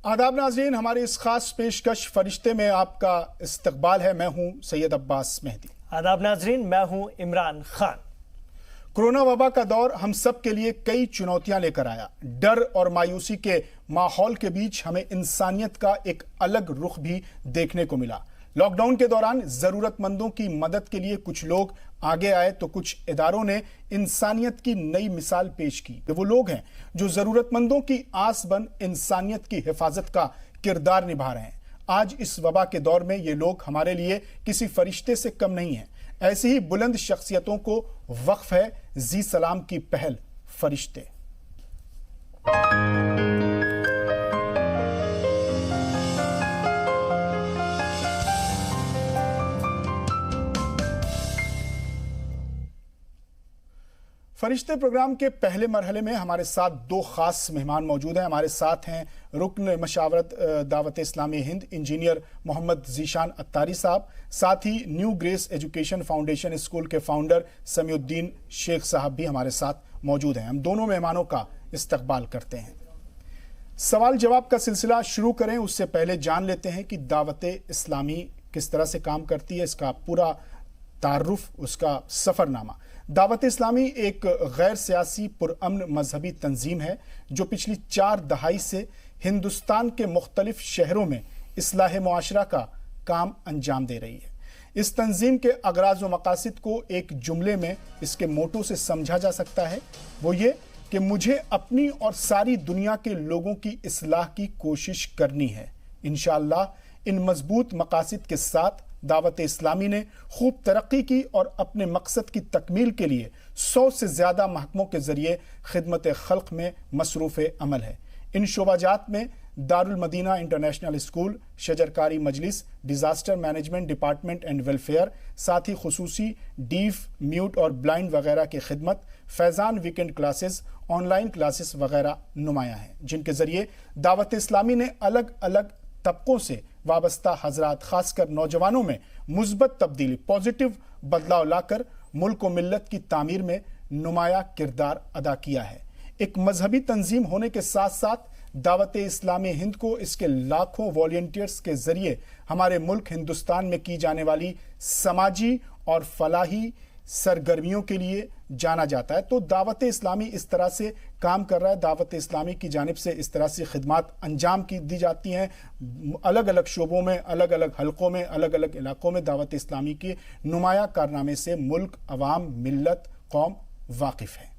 आदाब नाज़रीन, हमारी इस खास पेशकश फरिश्ते में आपका इस्तकबाल है। मैं हूं सैयद अब्बास मेहदी। आदाब नाज़रीन, मैं हूं इमरान खान। कोरोना वबा का दौर हम सब के लिए कई चुनौतियां लेकर आया। डर और मायूसी के माहौल के बीच हमें इंसानियत का एक अलग रुख भी देखने को मिला। लॉकडाउन के दौरान जरूरतमंदों की मदद के लिए कुछ लोग आगे आए तो कुछ इदारों ने इंसानियत की नई मिसाल पेश की। वो लोग हैं जो जरूरतमंदों की आस बन इंसानियत की हिफाजत का किरदार निभा रहे हैं। आज इस वबा के दौर में ये लोग हमारे लिए किसी फरिश्ते से कम नहीं हैं। ऐसी ही बुलंद शख्सियतों को वक्फ है जी सलाम की पहल फरिश्ते। फरिश्ते प्रोग्राम के पहले मरहले में हमारे साथ दो खास मेहमान मौजूद हैं। हमारे साथ हैं रुकन मशावरत दावत इस्लामी हिंद इंजीनियर मोहम्मद ज़ीशान अत्तारी साहब, साथ ही new Grace education foundation school के फाउंडर समीउद्दीन शेख साहब भी हमारे साथ मौजूद हैं। हम दोनों मेहमानों का इस्तकबाल करते हैं। सवाल जवाब का सिलसिला शुरू करें उससे पहले जान लेते हैं कि दावत इस्लामी किस तरह से काम करती है, इसका पूरा तारुफ, उसका सफ़रनामा। दावत इस्लामी एक गैर सियासी पुरअमन मजहबी तंजीम है जो पिछली 4 दहाई से हिंदुस्तान के मुख्तलिफ शहरों में इस्लाह मुआशरा का काम अंजाम दे रही है। इस तंजीम के अगराज व मकासिद को एक जुमले में इसके मोटो से समझा जा सकता है, वो ये कि मुझे अपनी और सारी दुनिया के लोगों की इस्लाह की कोशिश करनी है। इंशाअल्लाह इन मजबूत मकासिद के साथ दावत इस्लामी ने खूब तरक्की की और अपने मकसद की तकमील के लिए 100 से ज़्यादा महकमों के ज़रिए खिदमत खल्क में मसरूफ़ अमल है। इन शोबाजात में दारुल मदीना इंटरनेशनल स्कूल, शजरकारी मजलिस, disaster management department and welfare, साथ ही खुसूसी डीफ, म्यूट और ब्लाइंड वगैरह की खिदमत, Faizan weekend classes, online classes वगैरह नुमायाँ हैं, जिनके ज़रिए दावत इस्लामी ने अलग अलग तबकों से वाबस्ता हजरात, खासकर नौजवानों में मुस्बत तब्दीली, पॉजिटिव बदलाव लाकर मुल्क व मिल्लत की तामीर में नुमाया किरदार अदा किया है। एक मजहबी तंजीम होने के साथ साथ दावत इस्लामी हिंद को इसके लाखों वॉलंटियर्स के जरिए हमारे मुल्क हिंदुस्तान में की जाने वाली समाजी और फलाही सरगर्मियों के लिए जाना जाता है। तो दावत इस्लामी इस तरह से काम कर रहा है। दावत इस्लामी की जानिब से इस तरह से खिदमात अंजाम की दी जाती हैं। अलग अलग शोबों में, अलग अलग हलकों में, अलग अलग इलाकों में दावत इस्लामी के नुमाया कारनामे से मुल्क, अवाम, मिल्लत, कौम वाकिफ है।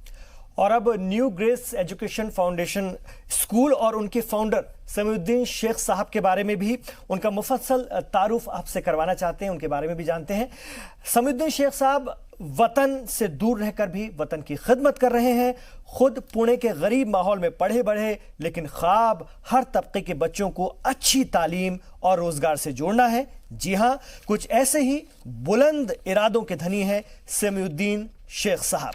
और अब new Grace education foundation school और उनके फाउंडर समीउद्दीन शेख साहब के बारे में भी उनका मुफस्सल तारुफ आपसे करवाना चाहते हैं, उनके बारे में भी जानते हैं। समीउद्दीन शेख साहब वतन से दूर रहकर भी वतन की खिदमत कर रहे हैं। खुद पुणे के गरीब माहौल में पढ़े बढ़े, लेकिन ख्वाब हर तबके के बच्चों को अच्छी तालीम और रोजगार से जोड़ना है। जी हाँ, कुछ ऐसे ही बुलंद इरादों के धनी हैं समीउद्दीन शेख साहब।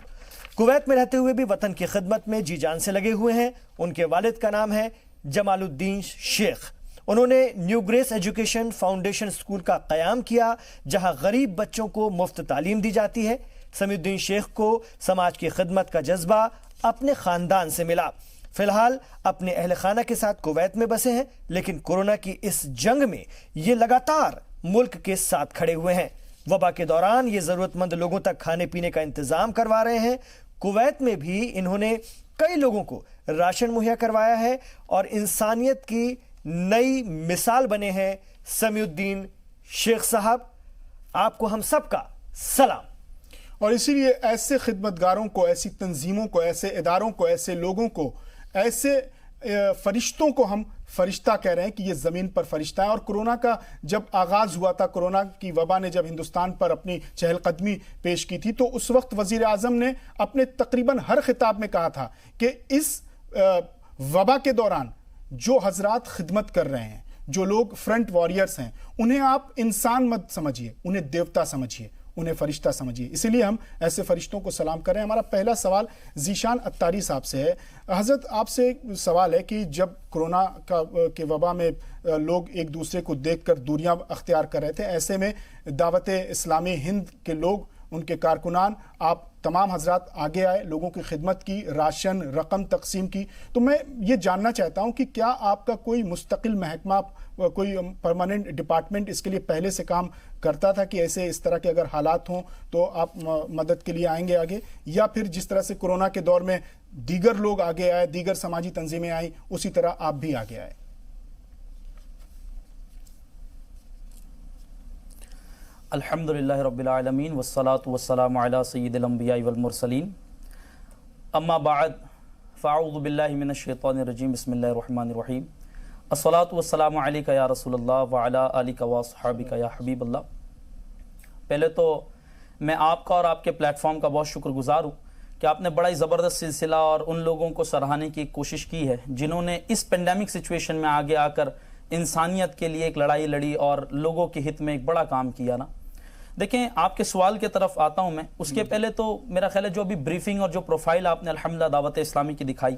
कुवैत में रहते हुए भी वतन की खिदमत में जी जान से लगे हुए हैं। उनके वालिद का नाम है जमालुद्दीन शेख। उन्होंने new Grace education foundation school का क़याम किया, जहां गरीब बच्चों को मुफ्त तालीम दी जाती है। समीउद्दीन शेख को समाज की खिदमत का जज्बा अपने ख़ानदान से मिला। फ़िलहाल अपने अहल खाना के साथ कुवैत में बसे हैं, लेकिन कोरोना की इस जंग में ये लगातार मुल्क के साथ खड़े हुए हैं। वबा के दौरान ये ज़रूरतमंद लोगों तक खाने पीने का इंतज़ाम करवा रहे हैं। कुवैत में भी इन्होंने कई लोगों को राशन मुहैया करवाया है और इंसानियत की नई मिसाल बने हैं समीउद्दीन शेख साहब। आपको हम सबका सलाम। और इसीलिए ऐसे खिदमतगारों को, ऐसी तंजीमों को, ऐसे इदारों को, ऐसे लोगों को, ऐसे फरिश्तों को हम फरिश्ता कह रहे हैं कि ये ज़मीन पर फरिश्ता है। और कोरोना का जब आगाज़ हुआ था, कोरोना की वबा ने जब हिंदुस्तान पर अपनी चहलकदमी पेश की थी, तो उस वक्त वज़ीर आज़म ने अपने तकरीबन हर खिताब में कहा था कि इस वबा के दौरान जो हजरात खिदमत कर रहे हैं, जो लोग फ्रंट वॉरियर्स हैं, उन्हें आप इंसान मत समझिए, उन्हें देवता समझिए, उन्हें फरिश्ता समझिए। इसीलिए हम ऐसे फरिश्तों को सलाम कर रहे हैं। हमारा पहला सवाल ज़ीशान अत्तारी साहब से है। हज़रत, आपसे सवाल है कि जब कोरोना के वबा में लोग एक दूसरे को देखकर दूरियां अख्तियार कर रहे थे, ऐसे में दावत इस्लामी हिंद के लोग उनके कारकुनान, आप तमाम हजरात आगे आए, लोगों की खिदमत की, राशन रकम तकसीम की। तो मैं ये जानना चाहता हूं कि क्या आपका कोई मुस्तकिल महकमा, कोई परमानेंट डिपार्टमेंट इसके लिए पहले से काम करता था कि ऐसे इस तरह के अगर हालात हों तो आप मदद के लिए आएंगे आगे, या फिर जिस तरह से कोरोना के दौर में दीगर लोग आगे आए, दीगर समाजी तंजीमें आई, उसी तरह आप भी आगे आए? अल्हम्दुलिल्लाहि रब्बिल आलमीन वस्सलातु वस्सलामु अला सय्यिदिल अंबियाइ वल मुरसलीन अम्मा बाद फ़अऊज़ु बिल्लाहि मिनश शैतानिर रजीम बिस्मिल्लाहिर रहमानिर रहीम अस्सलातु वस्सलामु अलैका या रसूलल्लाह व अला आलिका व अस्हाबिका या हबीबल्लाह। पहले तो मैं आपका और आपके प्लेटफॉर्म का बहुत शुक्रगुजार हूँ कि आपने बड़ा ही ज़बरदस्त सिलसिला और उन लोगों को सराहने की कोशिश की है जिन्होंने इस पेंडेमिक सिचुएशन में आगे आकर इंसानियत के लिए एक लड़ाई लड़ी और लोगों के हित में एक बड़ा काम किया ना। देखें, आपके सवाल की तरफ आता हूं मैं, उसके पहले तो मेरा ख्याल है जो अभी ब्रीफिंग और जो प्रोफाइल आपने अल्हम्दुलिल्लाह दावत इस्लामी की दिखाई,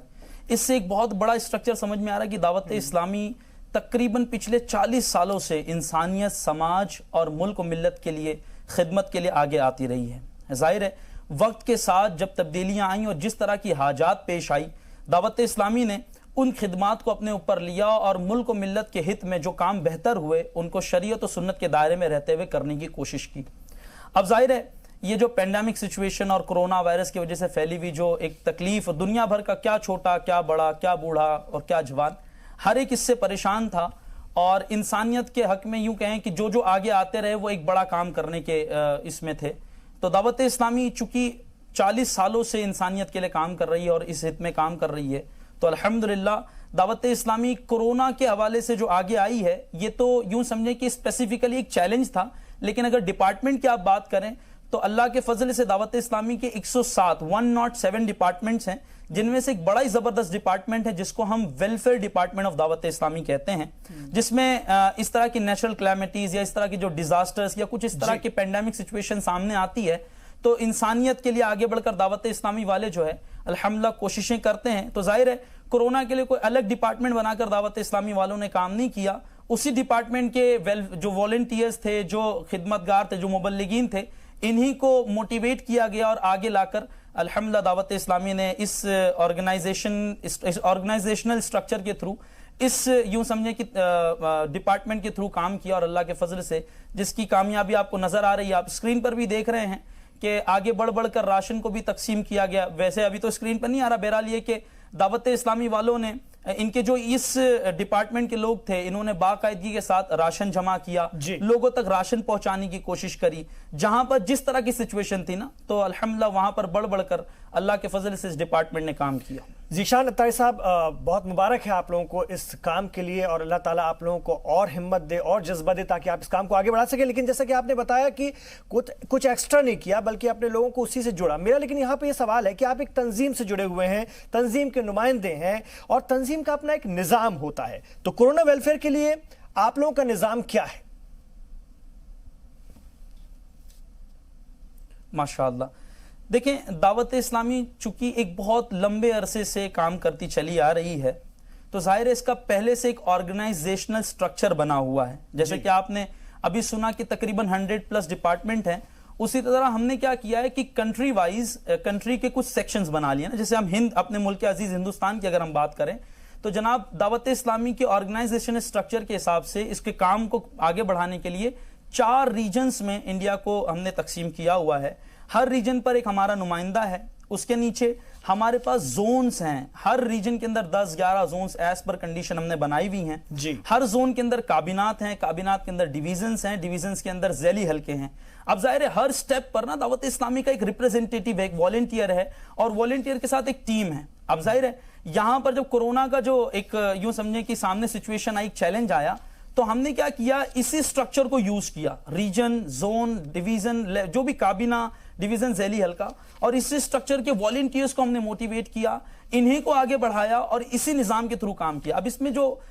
इससे एक बहुत बड़ा स्ट्रक्चर समझ में आ रहा है कि दावत इस्लामी तकरीबन पिछले 40 सालों से इंसानियत, समाज और मुल्क और मिल्लत के लिए खिदमत के लिए आगे आती रही है। जाहिर है वक्त के साथ जब तब्दीलियां आई और जिस तरह की हाजात पेश आई, दावत इस्लामी ने उन खिदमात को अपने ऊपर लिया और मुल्क और मिल्लत के हित में जो काम बेहतर हुए उनको शरीयत और सुन्नत के दायरे में रहते हुए करने की कोशिश की। अब जाहिर है ये जो पेंडेमिक सिचुएशन और कोरोना वायरस की वजह से फैली हुई जो एक तकलीफ, दुनिया भर का क्या छोटा, क्या बड़ा, क्या बूढ़ा और क्या जवान, हर एक इससे परेशान था और इंसानियत के हक में यूं कहें कि जो जो आगे आते रहे वो एक बड़ा काम करने के इसमें थे। तो दावत इस्लामी चूंकि 40 सालों से इंसानियत के लिए काम कर रही है और इस हित में काम कर रही है, तो अल्हम्दुलिल्लाह दावत इस्लामी कोरोना के हवाले से जो आगे आई है, ये तो यूं समझें कि स्पेसिफिकली एक चैलेंज था, लेकिन अगर डिपार्टमेंट की आप बात करें तो अल्लाह के फजल से दावत इस्लामी के 107 डिपार्टमेंट्स हैं, जिनमें से एक बड़ा ही जबरदस्त डिपार्टमेंट है जिसको हम welfare department of Dawat Islami कहते हैं, जिसमें इस तरह की नेचुरल क्लैमिटीज या इस तरह की जो डिजास्टर्स या कुछ इस तरह की पेंडेमिक सिचुएशन सामने आती है तो इंसानियत के लिए आगे बढ़कर दावत इस्लामी वाले जो है अल्हम्दुलिल्लाह कोशिशें करते हैं। तो जाहिर है कोरोना के लिए कोई अलग डिपार्टमेंट बनाकर दावत इस्लामी वालों ने काम नहीं किया, उसी डिपार्टमेंट के जो वॉलंटियर्स थे, जो खिदमतगार थे, जो मुबल्लिगीन थे, इन्हीं को मोटिवेट किया गया और आगे लाकर अल्हम्दुलिल्लाह दावत इस्लामी ने इस ऑर्गेनाइजेशनल स्ट्रक्चर के थ्रू, इस यूं समझे कि डिपार्टमेंट के थ्रू काम किया और अल्लाह के फजल से जिसकी कामयाबी आपको नजर आ रही है, आप स्क्रीन पर भी देख रहे हैं कि आगे बढ़ बढ़कर राशन को भी तकसीम किया गया। वैसे अभी तो स्क्रीन पर नहीं आ रहा, बहरहाल ये कि दावत इस्लामी वालों ने, इनके जो इस डिपार्टमेंट के लोग थे, इन्होंने बाकायदगी के साथ राशन जमा किया, लोगों तक राशन पहुंचाने की कोशिश करी, जहां पर जिस तरह की सिचुएशन थी ना, तो अल्हम्दुलिल्लाह वहां पर बढ़ बढ़कर अल्लाह के फजल से इस डिपार्टमेंट ने काम किया। ज़ीशान अत्तारी साहब, बहुत मुबारक है आप लोगों को इस काम के लिए और अल्लाह ताला आप लोगों को और हिम्मत दे और जज्बा दे ताकि आप इस काम को आगे बढ़ा सके। लेकिन जैसा कि आपने बताया कि कुछ एक्स्ट्रा नहीं किया बल्कि अपने लोगों को उसी से जुड़ा। मेरा लेकिन यहाँ पे ये सवाल है कि आप एक तंजीम से जुड़े हुए हैं, तंजीम के नुमाइंदे हैं और तंजीम का अपना एक निज़ाम होता है, तो कोरोना वेलफेयर के लिए आप लोगों का निज़ाम क्या है? माशाअल्लाह, देखें दावत इस्लामी चूंकि एक बहुत लंबे अरसे से काम करती चली आ रही है, तो जाहिर है इसका पहले से एक ऑर्गेनाइजेशनल स्ट्रक्चर बना हुआ है। जैसे कि आपने अभी सुना कि तकरीबन 100+ डिपार्टमेंट हैं, उसी तरह हमने क्या किया है कि कंट्री वाइज कंट्री के कुछ सेक्शंस बना लिए ना। जैसे हम अपने मुल्क के अजीज हिंदुस्तान की अगर हम बात करें तो जनाब दावत इस्लामी के ऑर्गेनाइजेशनल स्ट्रक्चर के हिसाब से इसके काम को आगे बढ़ाने के लिए 4 रीजन्स में इंडिया को हमने तकसीम किया हुआ है। हर रीजन पर एक हमारा नुमाइंदा है, उसके नीचे हमारे पास जोन्स हैं, हर रीजन के अंदर 10-11 जोन्स एज पर कंडीशन हमने बनाई हुई हैं जी। हर जोन के अंदर काबिनात हैं, काबिनात के अंदर डिवीजन्स हैं, डिवीजन्स के अंदर ज़ैली हल्के हैं। अब जाहिर है हर स्टेप पर ना दावत इस्लामी का एक रिप्रेजेंटेटिव है, एक वॉलंटियर है और वॉलंटियर के साथ एक टीम है। अब जाहिर है यहां पर जब कोरोना का जो एक यूं समझे कि सामने सिचुएशन आई, चैलेंज आया, तो हमने क्या किया, इसी स्ट्रक्चर को यूज किया, रीजन, जोन, डिवीजन, जो भी काबिना, डिवीजन, ज़ैली हल्का, और इसी स्ट्रक्चर के वॉलंटियर्स को हमने मोटिवेट किया, इन्हीं को आगे बढ़ाया और इसी निज़ाम के थ्रू काम किया। अब इसमें जो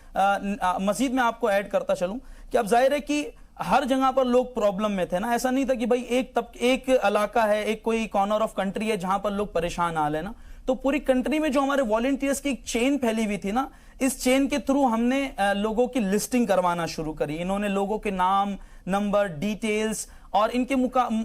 मजीद मैं आपको ऐड करता चलूं कि अब जाहिर है कि हर जगह पर लोग प्रॉब्लम में थे ना, ऐसा नहीं था कि भाई एक इलाका है, एक कोई कॉर्नर ऑफ कंट्री है जहां पर लोग परेशान हाल है ना, तो पूरी कंट्री में जो हमारे वॉलंटियर्स की एक चेन फैली हुई थी ना, इस चेन के थ्रू हमने लोगों की लिस्टिंग करवाना शुरू करी। इन्होंने लोगों के नाम, नंबर, डिटेल्स और इनके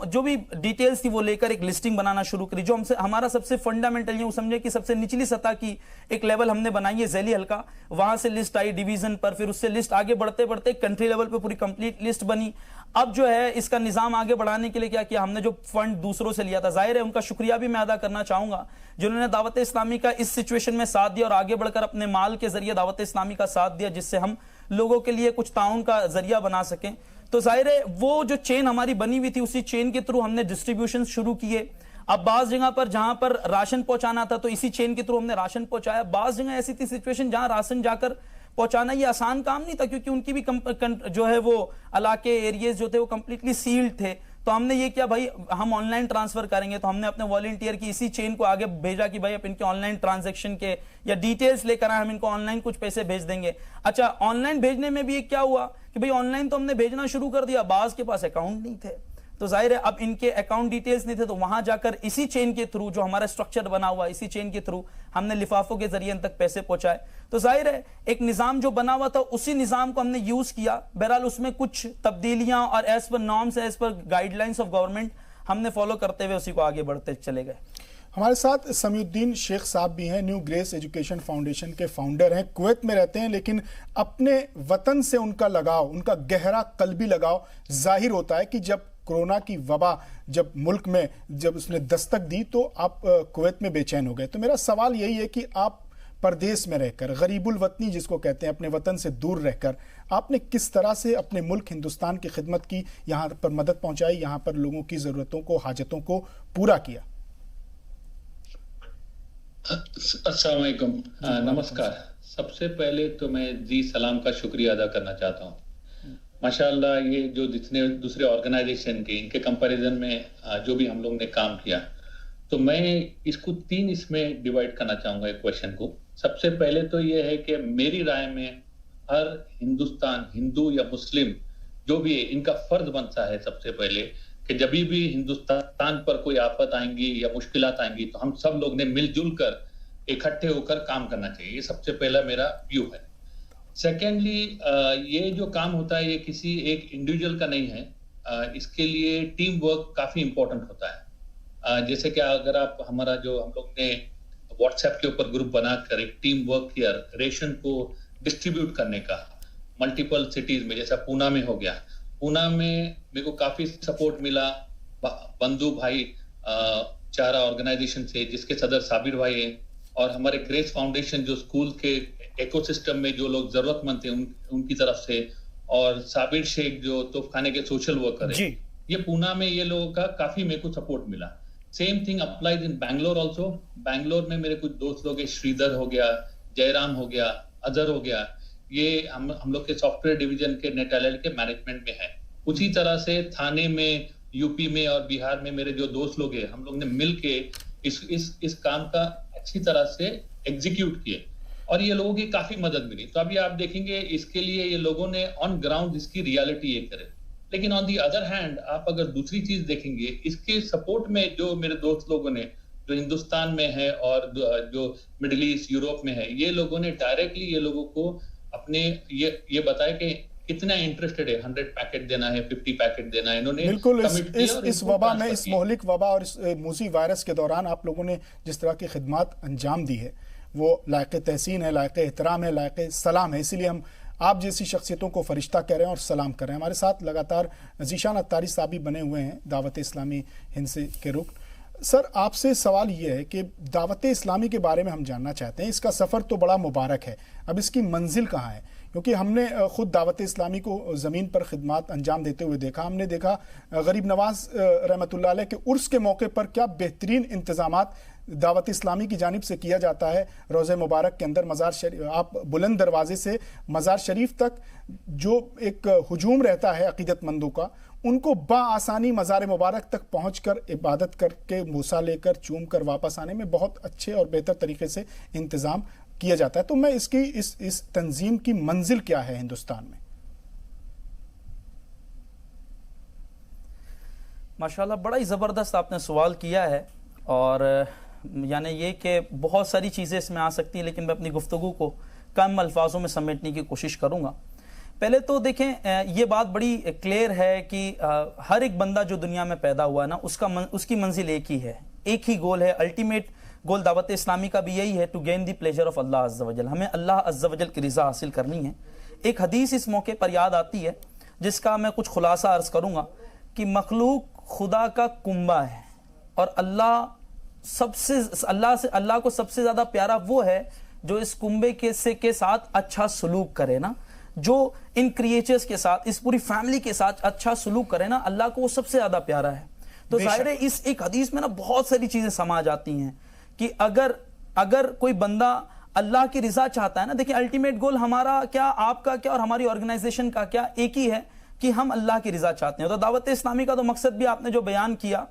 जो भी डिटेल्स थी वो लेकर एक लिस्टिंग बनाना शुरू करी। जो हमसे हमारा सबसे फंडामेंटल ये समझे कि सबसे निचली सतह की एक लेवल हमने बनाई है जैली हल्का, वहां से लिस्ट आई डिवीजन पर, फिर उससे लिस्ट आगे बढ़ते बढ़ते कंट्री लेवल पे पूरी कंप्लीट लिस्ट बनी। अब जो है इसका निजाम आगे बढ़ाने के लिए क्या किया हमने, जो फंड दूसरों से लिया था, जाहिर है उनका शुक्रिया भी मैं अदा करना चाहूंगा जिन्होंने दावत इस्लामी का इस सिचुएशन में साथ दिया और आगे बढ़कर अपने माल के जरिए दावत इस्लामी का साथ दिया, जिससे हम लोगों के लिए कुछ ताउन का जरिया बना सकें। तो जाहिर है वो जो चेन हमारी बनी हुई थी उसी चेन के थ्रू हमने डिस्ट्रीब्यूशन शुरू किए। अब बाज जगह पर जहां पर राशन पहुंचाना था तो इसी चेन के थ्रू हमने राशन पहुंचाया। बाज जगह ऐसी थी सिचुएशन जहां राशन जाकर पहुंचाना ये आसान काम नहीं था, क्योंकि उनकी भी जो है वो इलाके एरियाज जो थे वो कंप्लीटली सील्ड थे। तो हमने ये किया भाई हम ऑनलाइन ट्रांसफर करेंगे, तो हमने अपने वॉलंटियर की इसी चेन को आगे भेजा कि भाई आप इनके ऑनलाइन ट्रांजैक्शन के या डिटेल्स लेकर आए, हम इनको ऑनलाइन कुछ पैसे भेज देंगे। अच्छा, ऑनलाइन भेजने में भी एक क्या हुआ कि भाई ऑनलाइन तो हमने भेजना शुरू कर दिया, बाज के पास अकाउंट नहीं थे, तो जाहिर है अब इनके अकाउंट डिटेल्स नहीं थे, तो वहां जाकर इसी चेन के थ्रू जो हमारा स्ट्रक्चर बना हुआ इसी चेन के थ्रू हमने लिफाफों के जरिए इन तक पैसे पहुंचाए। तो जाहिर है एक निजाम जो बना हुआ था उसी निजाम को हमने यूज किया। बहरहाल उसमें कुछ तब्दीलियां और as per norms as per guidelines of government हमने फॉलो करते हुए उसी को आगे बढ़ते चले गए। हमारे साथ समीउद्दीन शेख साहब भी हैं, न्यू ग्रेस एजुकेशन फाउंडेशन के फाउंडर हैं। कुवैत में रहते हैं लेकिन अपने वतन से उनका लगाव, उनका गहरा कल्बी लगाव जाहिर होता है कि जब कोरोना की वबा जब मुल्क में जब उसने दस्तक दी तो आप कुवैत में बेचैन हो गए। तो मेरा सवाल यही है कि आप परदेश में रहकर, गरीबुल वतनी जिसको कहते हैं, अपने वतन से दूर रहकर आपने किस तरह से अपने मुल्क हिंदुस्तान की खिदमत की, यहाँ पर मदद पहुंचाई, यहाँ पर लोगों की ज़रूरतों को, हाजतों को पूरा किया? अस्सलाम वालेकुम, नमस्कार। सबसे पहले तो मैं जी सलाम का शुक्रिया अदा करना चाहता हूँ। माशाअल्लाह ये जो जितने दूसरे ऑर्गेनाइजेशन के इनके कंपैरिजन में जो भी हम लोग ने काम किया, तो मैं इसको तीन इसमें डिवाइड करना चाहूंगा एक क्वेश्चन को। सबसे पहले तो ये है कि मेरी राय में हर हिंदुस्तान हिंदू या मुस्लिम जो भी है इनका फर्ज बनता है सबसे पहले कि जब भी हिंदुस्तान पर कोई आफत आएंगी या मुश्किलात आएंगी तो हम सब लोग ने मिलजुल कर इकट्ठे होकर काम करना चाहिए। ये सबसे पहला मेरा व्यू है। सेकेंडली, ये जो काम होता है ये किसी एक इंडिविजुअल का नहीं है, इसके लिए टीम वर्क काफी इंपॉर्टेंट होता है। जैसे कि अगर आप हमारा जो हम लोग ने व्हाट्सएप के ऊपर ग्रुप बनाकर एक टीम वर्क किया रेशन को डिस्ट्रीब्यूट करने का मल्टीपल सिटीज में, जैसा पूना में हो गया। पूना में मेरे को काफी सपोर्ट मिला बंधु भाई चारा ऑर्गेनाइजेशन से, जिसके सदर साबिर भाई हैं, और हमारे ग्रेस फाउंडेशन जो स्कूल के इकोसिस्टम में जो लोग जरूरतमंद थे उनकी तरफ से, और साबिर शेख जो तोफखाने के सोशल वर्कर है, ये पूना में ये लोगों का काफी मेरे को सपोर्ट मिला। सेम थिंग अप्लाइज इन बैंगलोर ऑल्सो। बैंगलोर में मेरे कुछ दोस्त लोग, श्रीधर हो गया, जयराम हो गया, अजहर हो गया, ये हम लोग के सॉफ्टवेयर डिवीजन के नेटैलेंट के मैनेजमेंट में है। उसी तरह से थाने में, यूपी में और बिहार में मेरे जो दोस्त लोग हैं, हम लोग ने मिल के इस काम का अच्छी तरह से एग्जीक्यूट किए और ये लोगों की काफी मदद मिली। तो अभी आप देखेंगे इसके लिए ये लोगों ने ऑन ग्राउंड इसकी रियलिटी ये करे। लेकिन ऑन दी अदर हैंड आप अगर दूसरी चीज देखेंगे, इसके सपोर्ट में जो मेरे दोस्त लोगों ने जो हिंदुस्तान में है और जो मिडिल ईस्ट यूरोप में है, ये लोगों ने डायरेक्टली ये लोगों को अपने ये बताया कि कितना इंटरेस्टेड है, 100 पैकेट देना है, 50 पैकेट देना है। इन्होंने बिल्कुल इस वबा में, इस मोहलिक वबा और इस मूसी वायरस के दौरान आप लोगों ने जिस तरह की खिदमत अंजाम दी है वो लायक तहसीन है, लायक एहतराम है, लायक सलाम है। इसीलिए हम आप जैसी शख्सियतों को फरिश्ता कह रहे हैं और सलाम कर रहे हैं। हमारे साथ लगातार ज़ीशान अत्तारी साहब भी बने हुए हैं, दावत इस्लामी हिंद से के रुकन। सर, आपसे सवाल ये है कि दावत इस्लामी के बारे में हम जानना चाहते हैं। इसका सफ़र तो बड़ा मुबारक है, अब इसकी मंजिल कहाँ है? क्योंकि हमने खुद दावत इस्लामी को ज़मीन पर खिदमत अंजाम देते हुए देखा। हमने देखा गरीब नवाज रहमतुल्लाह अलैह के उर्स के मौके पर क्या बेहतरीन इंतज़ामात दावत इस्लामी की जानिब से किया जाता है। रोज़े मुबारक के अंदर मज़ार शरीफ, आप बुलंद दरवाजे से मज़ार शरीफ तक जो एक हुजूम रहता है अक़ीदतमंदों का, उनको बाआसानी मज़ार मुबारक तक पहुंचकर इबादत करके मूसा लेकर चूम कर वापस आने में बहुत अच्छे और बेहतर तरीके से इंतज़ाम किया जाता है। तो मैं इसकी इस तंजीम की मंजिल क्या है हिंदुस्तान में? माशाल्लाह, बड़ा ही ज़बरदस्त आपने सवाल किया है और यानी ये कि बहुत सारी चीज़ें इसमें आ सकती हैं, लेकिन मैं अपनी गुफ्तगू को कम अल्फाजों में समेटने की कोशिश करूँगा। पहले तो देखें, ये बात बड़ी क्लियर है कि हर एक बंदा जो दुनिया में पैदा हुआ ना, उसकी मंजिल एक ही है, एक ही गोल है। अल्टीमेट गोल दावत इस्लामी का भी यही है, to gain the pleasure of Allah अज़्ज़ा वजल। हमें अल्लाह अज़्ज़ा वजल की रज़ा हासिल करनी है। एक हदीस इस मौके पर याद आती है जिसका मैं कुछ खुलासा अर्ज करूंगा कि मखलूक खुदा का कुंबा है और अल्लाह को सबसे ज्यादा प्यारा वो है जो इस कुंबे के साथ अच्छा सलूक करे ना, जो इन क्रिएचर्स के साथ, इस पूरी फैमिली के साथ अच्छा सलूक करे ना, अल्लाह को वो सबसे ज्यादा प्यारा है। तो जाहिर है इस एक हदीस में ना बहुत सारी चीजें समा जाती हैं कि अगर कोई बंदा अल्लाह की रिजा चाहता है ना, देखिए अल्टीमेट गोल हमारा क्या, आपका क्या और हमारी ऑर्गेनाइजेशन का क्या, एक ही है कि हम अल्लाह की रिजा चाहते हैं। तो दावत इस्लामी का तो मकसद भी आपने जो बयान किया,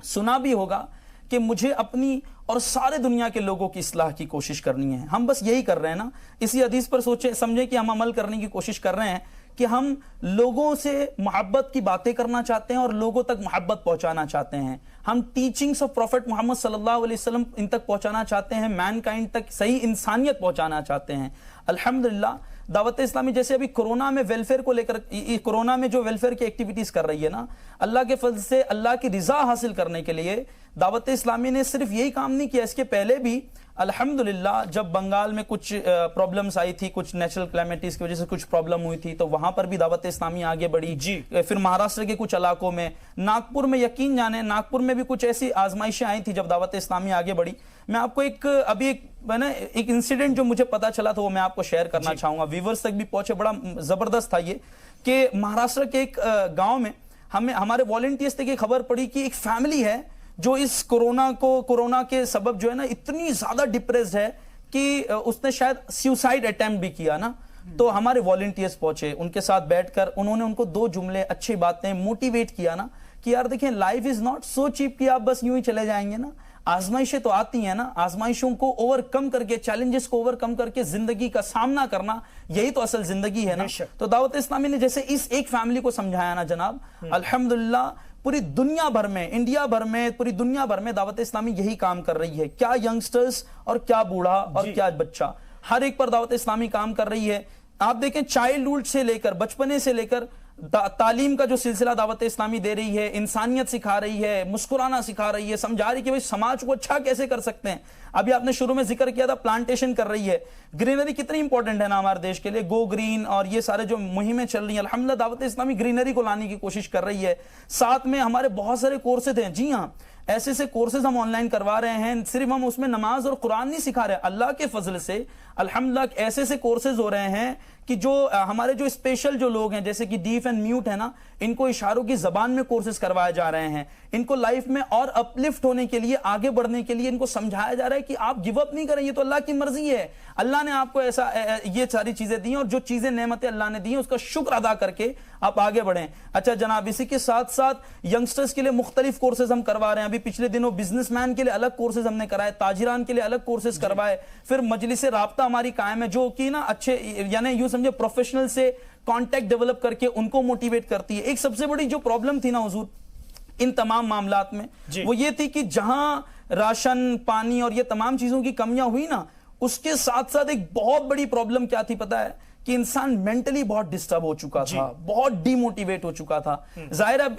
सुना भी होगा कि मुझे अपनी और सारे दुनिया के लोगों की इस्लाह की कोशिश करनी है। हम बस यही कर रहे हैं ना, इसी हदीस पर सोचे समझे कि हम अमल करने की कोशिश कर रहे हैं कि हम लोगों से मोहब्बत की बातें करना चाहते हैं और लोगों तक मोहब्बत पहुंचाना चाहते हैं। हम टीचिंग्स ऑफ प्रॉफिट मोहम्मद सल्लल्लाहु अलैहि वसल्लम इन तक पहुंचाना चाहते हैं, मैनकाइंड तक सही इंसानियत पहुंचाना चाहते हैं। अल्हम्दुलिल्लाह दावत इस्लामी जैसे अभी कोरोना में वेलफेयर को लेकर, कोरोना में जो वेलफेयर की एक्टिविटीज कर रही है ना, अल्लाह के फजल से अल्लाह की रिजा हासिल करने के लिए दावत इस्लामी ने सिर्फ यही काम नहीं किया, इसके पहले भी अल्हम्दुलिल्लाह जब बंगाल में कुछ प्रॉब्लम्स आई थी, कुछ नेचुरल क्लाइमेटीज की वजह से कुछ प्रॉब्लम हुई थी, तो वहां पर भी दावत इस्लामी आगे बढ़ी जी। फिर महाराष्ट्र के कुछ इलाकों में, नागपुर में, यकीन जाने नागपुर में भी कुछ ऐसी आजमाइशें आई थी जब दावत इस्लामी आगे बढ़ी। मैं आपको एक इंसिडेंट जो मुझे पता चला था वो मैं आपको शेयर करना चाहूंगा, व्यूअर्स तक भी पहुंचे, बड़ा जबरदस्त था ये कि महाराष्ट्र के एक गांव में हमारे वॉलंटियर्स तक ये खबर पड़ी कि एक फैमिली है जो इस कोरोना के सबब जो है ना इतनी ज्यादा डिप्रेस्ड है कि उसने शायद सुसाइड अटेम्प्ट भी किया ना। तो हमारे वॉलंटियर्स पहुंचे, उनके साथ बैठकर उन्होंने उनको 2 जुमले अच्छी बातें मोटिवेट किया ना कि यार देखिए life is not so cheap कि आप बस यूं ही चले जाएंगे ना, आजमाइशें तो आती हैं ना, आजमाइशों को ओवरकम करके, चैलेंजेस को ओवरकम करके जिंदगी का सामना करना, यही तो असल जिंदगी है ना। तो दावत इस्लामी ने जैसे इस एक फैमिली को समझाया ना जनाब, अल्हम्दुलिल्लाह पूरी दुनिया भर में, इंडिया भर में, पूरी दुनिया भर में दावत इस्लामी यही काम कर रही है। क्या यंगस्टर्स और क्या बूढ़ा और क्या बच्चा, हर एक पर दावत इस्लामी काम कर रही है। आप देखें चाइल्डहुड से लेकर, बचपने से लेकर तालीम का जो सिलसिला दावत इस्लामी दे रही है, इंसानियत सिखा रही है, मुस्कुराना सिखा रही है, समझा रही है कि भाई समाज को अच्छा कैसे कर सकते हैं। अभी आपने शुरू में जिक्र किया था प्लांटेशन कर रही है, ग्रीनरी कितनी इंपॉर्टेंट है ना हमारे देश के लिए, गो ग्रीन और ये सारे जो मुहिमें चल रही हैं, अल्हम्दुलिल्लाह दावत इस्लामी ग्रीनरी को लाने की कोशिश कर रही है। साथ में हमारे बहुत सारे कोर्सेज हैं, जी हाँ, ऐसे कोर्सेज हम ऑनलाइन करवा रहे हैं। सिर्फ हम उसमें नमाज और कुरान नहीं सिखा रहे, अल्लाह के फजल से अल्हम्दुलिल्लाह ऐसे कोर्सेज हो रहे हैं कि जो हमारे जो स्पेशल जो लोग हैं, जैसे कि डीफ एंड म्यूट है ना, इनको इशारों की जबान में कोर्सेज करवाए जा रहे हैं। इनको लाइफ में और अपलिफ्ट होने के लिए, आगे बढ़ने के लिए इनको समझाया जा रहा है कि आप गिव अप नहीं करें, ये तो अल्लाह की मर्जी है। अल्लाह ने आपको ऐसा ये सारी चीजें दी और जो चीजें नेमतें अल्लाह ने दी उसका शुक्र अदा करके आप आगे बढ़ें। अच्छा जनाब, इसी के साथ साथ यंगस्टर्स के लिए मुख्तलिफ कोर्सेज हम करवा रहे हैं। अभी पिछले दिनों बिजनेसमैन के लिए अलग कोर्सेज हमने कराए, ताजिरान के लिए अलग कोर्सेज करवाए। फिर मजलिस राब्ता हमारी कायम है जो कि ना अच्छे, यानी यूं समझे प्रोफेशनल से कांटेक्ट डेवलप करके उनको मोटिवेट करती है। एक सबसे बड़ी जो प्रॉब्लम थी ना हुजूर इन तमाम मामलात में, वो ये थी कि जहां राशन, पानी और ये तमाम चीजों की कमियां हुई ना, उसके साथ साथ एक बहुत बड़ी प्रॉब्लम क्या थी पता है, कि इंसान मेंटली बहुत डिस्टर्ब हो चुका था, बहुत डिमोटिवेट हो चुका था। जाहिर अब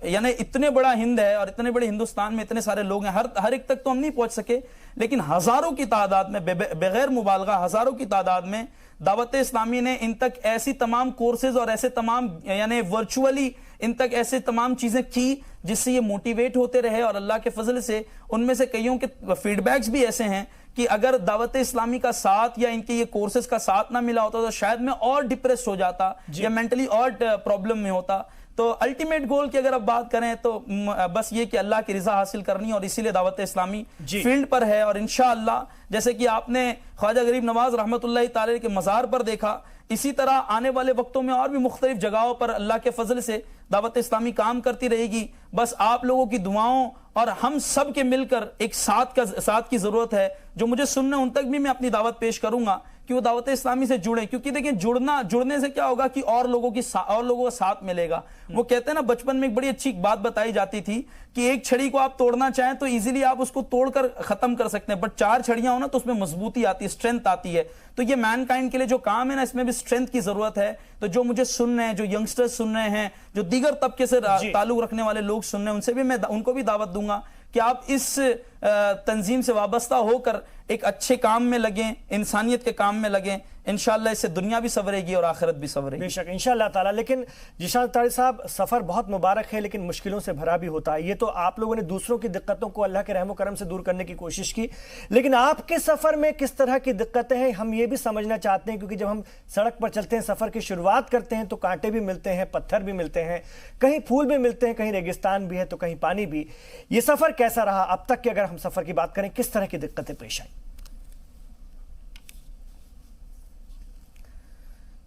यानी इतने बड़ा हिंद है और इतने बड़े हिंदुस्तान में इतने सारे लोग हैं, हर एक तक तो हम नहीं पहुंच सके, लेकिन हजारों की तादाद में, बगैर मुबालगा हजारों की तादाद में दावत इस्लामी ने इन तक ऐसी तमाम कोर्सेज और ऐसे तमाम यानी वर्चुअली इन तक ऐसे तमाम चीजें की जिससे ये मोटिवेट होते रहे। और अल्लाह के फजल से उनमें से कईयों के फीडबैक्स भी ऐसे हैं कि अगर दावत इस्लामी का साथ या इनके ये कोर्सेज का साथ ना मिला होता तो शायद मैं और डिप्रेस हो जाता या मेंटली और प्रॉब्लम में होता। तो अल्टीमेट गोल की अगर आप बात करें तो बस ये कि अल्लाह की रिजा हासिल करनी, और इसीलिए दावत इस्लामी फील्ड पर है। और इंशाअल्लाह जैसे कि आपने ख्वाजा गरीब नवाज रहमतुल्लाह ताला के मज़ार पर देखा, इसी तरह आने वाले वक्तों में और भी मुख्तलिफ जगहों पर अल्लाह के फजल से दावत इस्लामी काम करती रहेगी। बस आप लोगों की दुआओं और हम सब के मिलकर एक साथ की जरूरत है। जो मुझे सुनने उन तक भी मैं अपनी दावत पेश करूंगा कि वो दावत इस्लामी से जुड़े, क्योंकि देखिए जुड़ने से क्या होगा कि और लोगों का साथ मिलेगा। वो कहते हैं ना, बचपन में एक बड़ी अच्छी बात बताई जाती थी कि एक छड़ी को आप तोड़ना चाहें तो इजीली आप उसको तोड़कर खत्म कर सकते हैं, बट 4 छड़ियां हो ना तो उसमें मजबूती आती है, स्ट्रेंथ आती है। तो ये मैनकाइंड के लिए जो काम है ना, इसमें भी स्ट्रेंथ की जरूरत है। तो जो मुझे सुन रहे हैं, जो यंगस्टर्स सुन रहे हैं, जो दीगर तबके से ताल्लुक रखने वाले लोग सुन रहे हैं, उनसे भी मैं उनको भी दावत दूंगा कि आप इस तंजीम से वाबस्ता होकर एक अच्छे काम में लगें, इंसानियत के काम में लगें। इंशाअल्लाह इससे दुनिया भी संवरेगी और आखिरत भी संवरेगी। बेशक इंशाअल्लाह ताला। लेकिन ज़ीशान अत्तारी साहब, सफ़र बहुत मुबारक है लेकिन मुश्किलों से भरा भी होता है। ये तो आप लोगों ने दूसरों की दिक्कतों को अल्लाह के रहम करम से दूर करने की कोशिश की, लेकिन आपके सफ़र में किस तरह की दिक्कतें हैं हम ये भी समझना चाहते हैं, क्योंकि जब हम सड़क पर चलते हैं, सफ़र की शुरुआत करते हैं तो कांटे भी मिलते हैं, पत्थर भी मिलते हैं, कहीं फूल भी मिलते हैं, कहीं रेगिस्तान भी है तो कहीं पानी भी। ये सफ़र कैसा रहा अब तक कि अगर हम सफ़र की बात करें, किस तरह की दिक्कतें पेश आई?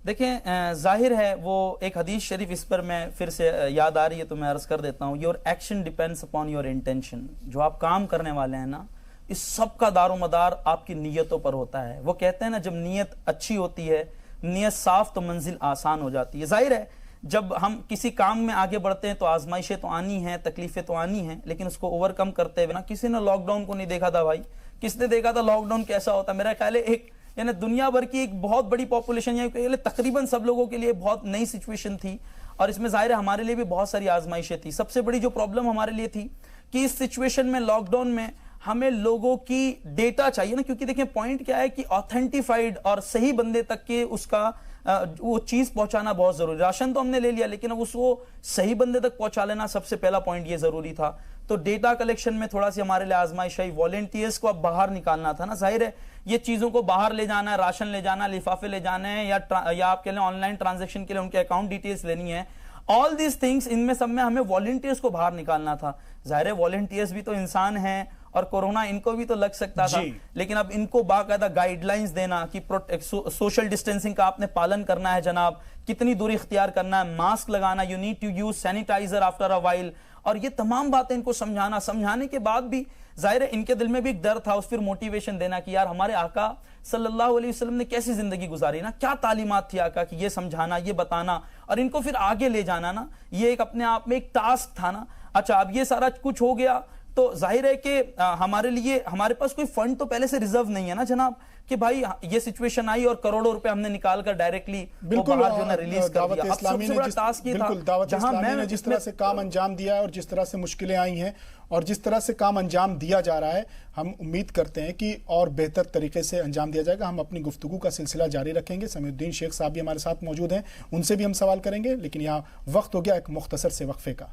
देखें, जाहिर है वो एक हदीस शरीफ, इस पर मैं फिर से याद आ रही है तो मैं अर्ज कर देता हूँ, your action depends upon your intention. जो आप काम करने वाले हैं ना, इस सब का दारोमदार आपकी नीयतों पर होता है। वो कहते हैं ना, जब नीयत अच्छी होती है, नीयत साफ, तो मंजिल आसान हो जाती है। जाहिर है जब हम किसी काम में आगे बढ़ते हैं तो आजमाइशें तो आनी हैं, तकलीफें तो आनी हैं, लेकिन उसको ओवरकम करते हुए ना, किसी ने लॉकडाउन को नहीं देखा था भाई, किसने देखा था लॉकडाउन कैसा होता? मेरा ख्याल है एक यानी दुनिया भर की एक बहुत बड़ी पॉपुलेशन, या तकरीबन सब लोगों के लिए बहुत नई सिचुएशन थी, और इसमें जाहिर है हमारे लिए भी बहुत सारी आजमाइशें थी। सबसे बड़ी जो प्रॉब्लम हमारे लिए थी कि इस सिचुएशन में, लॉकडाउन में, हमें लोगों की डेटा चाहिए ना, क्योंकि देखें पॉइंट क्या है कि ऑथेंटिफाइड और सही बंदे तक के उसका वो चीज पहुंचाना बहुत जरूरी। राशन तो हमने ले लिया, लेकिन अब उसको सही बंदे तक पहुंचा लेना सबसे पहला पॉइंट ये जरूरी था। तो डेटा कलेक्शन में थोड़ा सी हमारे लिए आजमाइश आई। वॉलेंटियर्स को अब बाहर निकालना था ना, जाहिर है ये चीजों को बाहर ले जाना है, राशन ले जाना, लिफाफे ले जाने हैं, या आपके लिए ऑनलाइन ट्रांजेक्शन के लिए उनके अकाउंट डिटेल्स लेनी है, ऑल दीज थिंग्स, इनमें सब में हमें वॉलेंटियर्स को बाहर निकालना था। जाहिर है वॉलेंटियर्स भी तो इंसान हैं और कोरोना इनको भी तो लग सकता था, लेकिन अब इनको बाकायदा गाइडलाइंस देना कि सोशल डिस्टेंसिंग का आपने पालन करना है जनाब, कितनी दूरी इख्तियार करना है, मास्क लगाना, you need to use sanitiser after a while, और ये तमाम बातें इनको समझाने के बाद भी जाहिर है इनके दिल में भी एक डर था। उस फिर मोटिवेशन देना कि यार हमारे आका सल्लल्लाहु अलैहि वसल्लम ने कैसी जिंदगी गुजारी ना, क्या तालीमात थी आका की, ये समझाना, ये बताना और इनको फिर आगे ले जाना ना, ये एक अपने आप में एक टास्क था ना। अच्छा, अब ये सारा कुछ हो गया तो जाहिर है कि हमारे लिए, हमारे पास कोई फंड तो पहले से रिजर्व नहीं है ना जनाब, कि भाई ये सिचुएशन आई और करोड़ों रुपए हमने निकाल कर डायरेक्टली बिल्कुल जो ना रिलीज कर दिया। अब सबसे बड़ा टास्क ये था, दावत इस्लामी ने जिस तरह से काम अंजाम दिया है और जिस तरह से मुश्किलें आई हैं और जिस तरह से काम अंजाम दिया जा रहा है, हम उम्मीद करते हैं कि और बेहतर तरीके से अंजाम दिया जाएगा। हम अपनी गुफ्तगू का सिलसिला जारी रखेंगे। समीउद्दीन शेख साहब भी हमारे साथ मौजूद हैं, उनसे भी हम सवाल करेंगे, लेकिन यहाँ वक्त हो गया एक मुख्तसर से वक्फे का।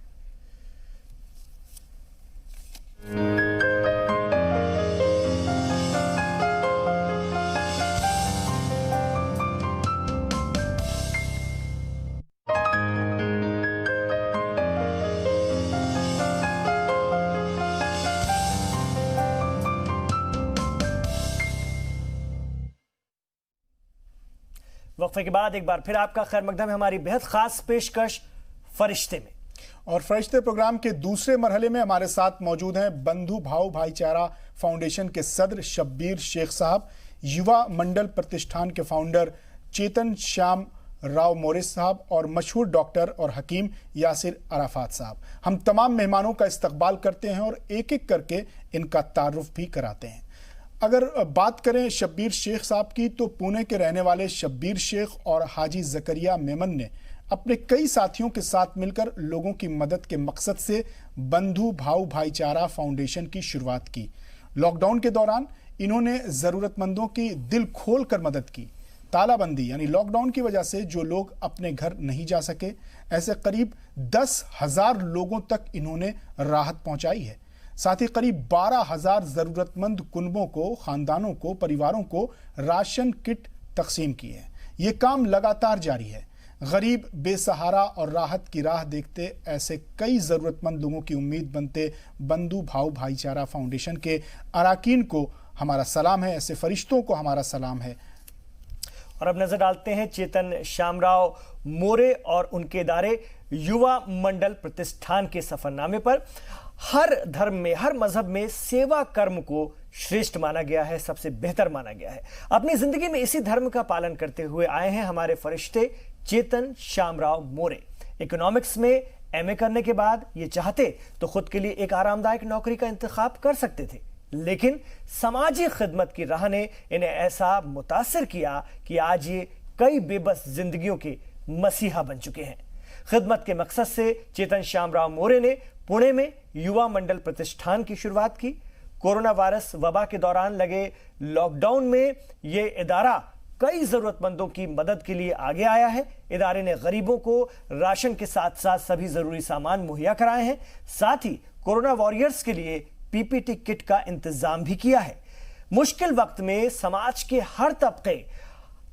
वक्फे के बाद एक बार फिर आपका खैर मकदम है हमारी बेहद खास पेशकश फरिश्ते में। और फरिश्ते प्रोग्राम के दूसरे मरहले में हमारे साथ मौजूद हैं बंधु भाव भाईचारा फाउंडेशन के सदर शब्बीर शेख साहब, युवा मंडल प्रतिष्ठान के फाउंडर चेतन श्याम राव मोरिस साहब और मशहूर डॉक्टर और हकीम यासिर अराफात साहब। हम तमाम मेहमानों का इस्तकबाल करते हैं और एक एक करके इनका तारुफ भी कराते हैं। अगर बात करें शब्बीर शेख साहब की, तो पुणे के रहने वाले शब्बीर शेख और हाजी जकरिया मेमन ने अपने कई साथियों के साथ मिलकर लोगों की मदद के मकसद से बंधु भाव भाईचारा फाउंडेशन की शुरुआत की। लॉकडाउन के दौरान इन्होंने ज़रूरतमंदों की दिल खोल कर मदद की। तालाबंदी यानी लॉकडाउन की वजह से जो लोग अपने घर नहीं जा सके, ऐसे करीब 10,000 लोगों तक इन्होंने राहत पहुंचाई है। साथ ही करीब 12,000 ज़रूरतमंद कुनबों को, ख़ानदानों को, परिवारों को राशन किट तकसीम की है। ये काम लगातार जारी है। गरीब, बेसहारा और राहत की राह देखते ऐसे कई ज़रूरतमंद लोगों की उम्मीद बनते बंधु भाव भाईचारा फाउंडेशन के अराकीन को हमारा सलाम है, ऐसे फरिश्तों को हमारा सलाम है। और अब नजर डालते हैं चेतन श्यामराव मोरे और उनके इदारे युवा मंडल प्रतिष्ठान के सफरनामे पर। हर धर्म में, हर मजहब में सेवा कर्म को श्रेष्ठ माना गया है, सबसे बेहतर माना गया है। अपनी जिंदगी में इसी धर्म का पालन करते हुए आए हैं हमारे फरिश्ते चेतन श्यामराव मोरे। इकोनॉमिक्स में एमए करने के बाद ये चाहते तो खुद के लिए एक आरामदायक नौकरी का इंतखाब कर सकते थे, लेकिन समाजी खिदमत की राह ने इन्हें ऐसा मुतासिर किया कि आज ये कई बेबस जिंदगियों के मसीहा बन चुके हैं। खिदमत के मकसद से चेतन श्यामराव मोरे ने पुणे में युवा मंडल प्रतिष्ठान की शुरुआत की। कोरोना वायरस वबा के दौरान लगे लॉकडाउन में ये इदारा कई जरूरतमंदों की मदद के लिए आगे आया है। इदारे ने गरीबों को राशन के साथ साथ सभी जरूरी सामान मुहैया कराए हैं। साथ ही कोरोना वॉरियर्स के लिए पीपीटी किट का इंतजाम भी किया है। मुश्किल वक्त में समाज के हर तबके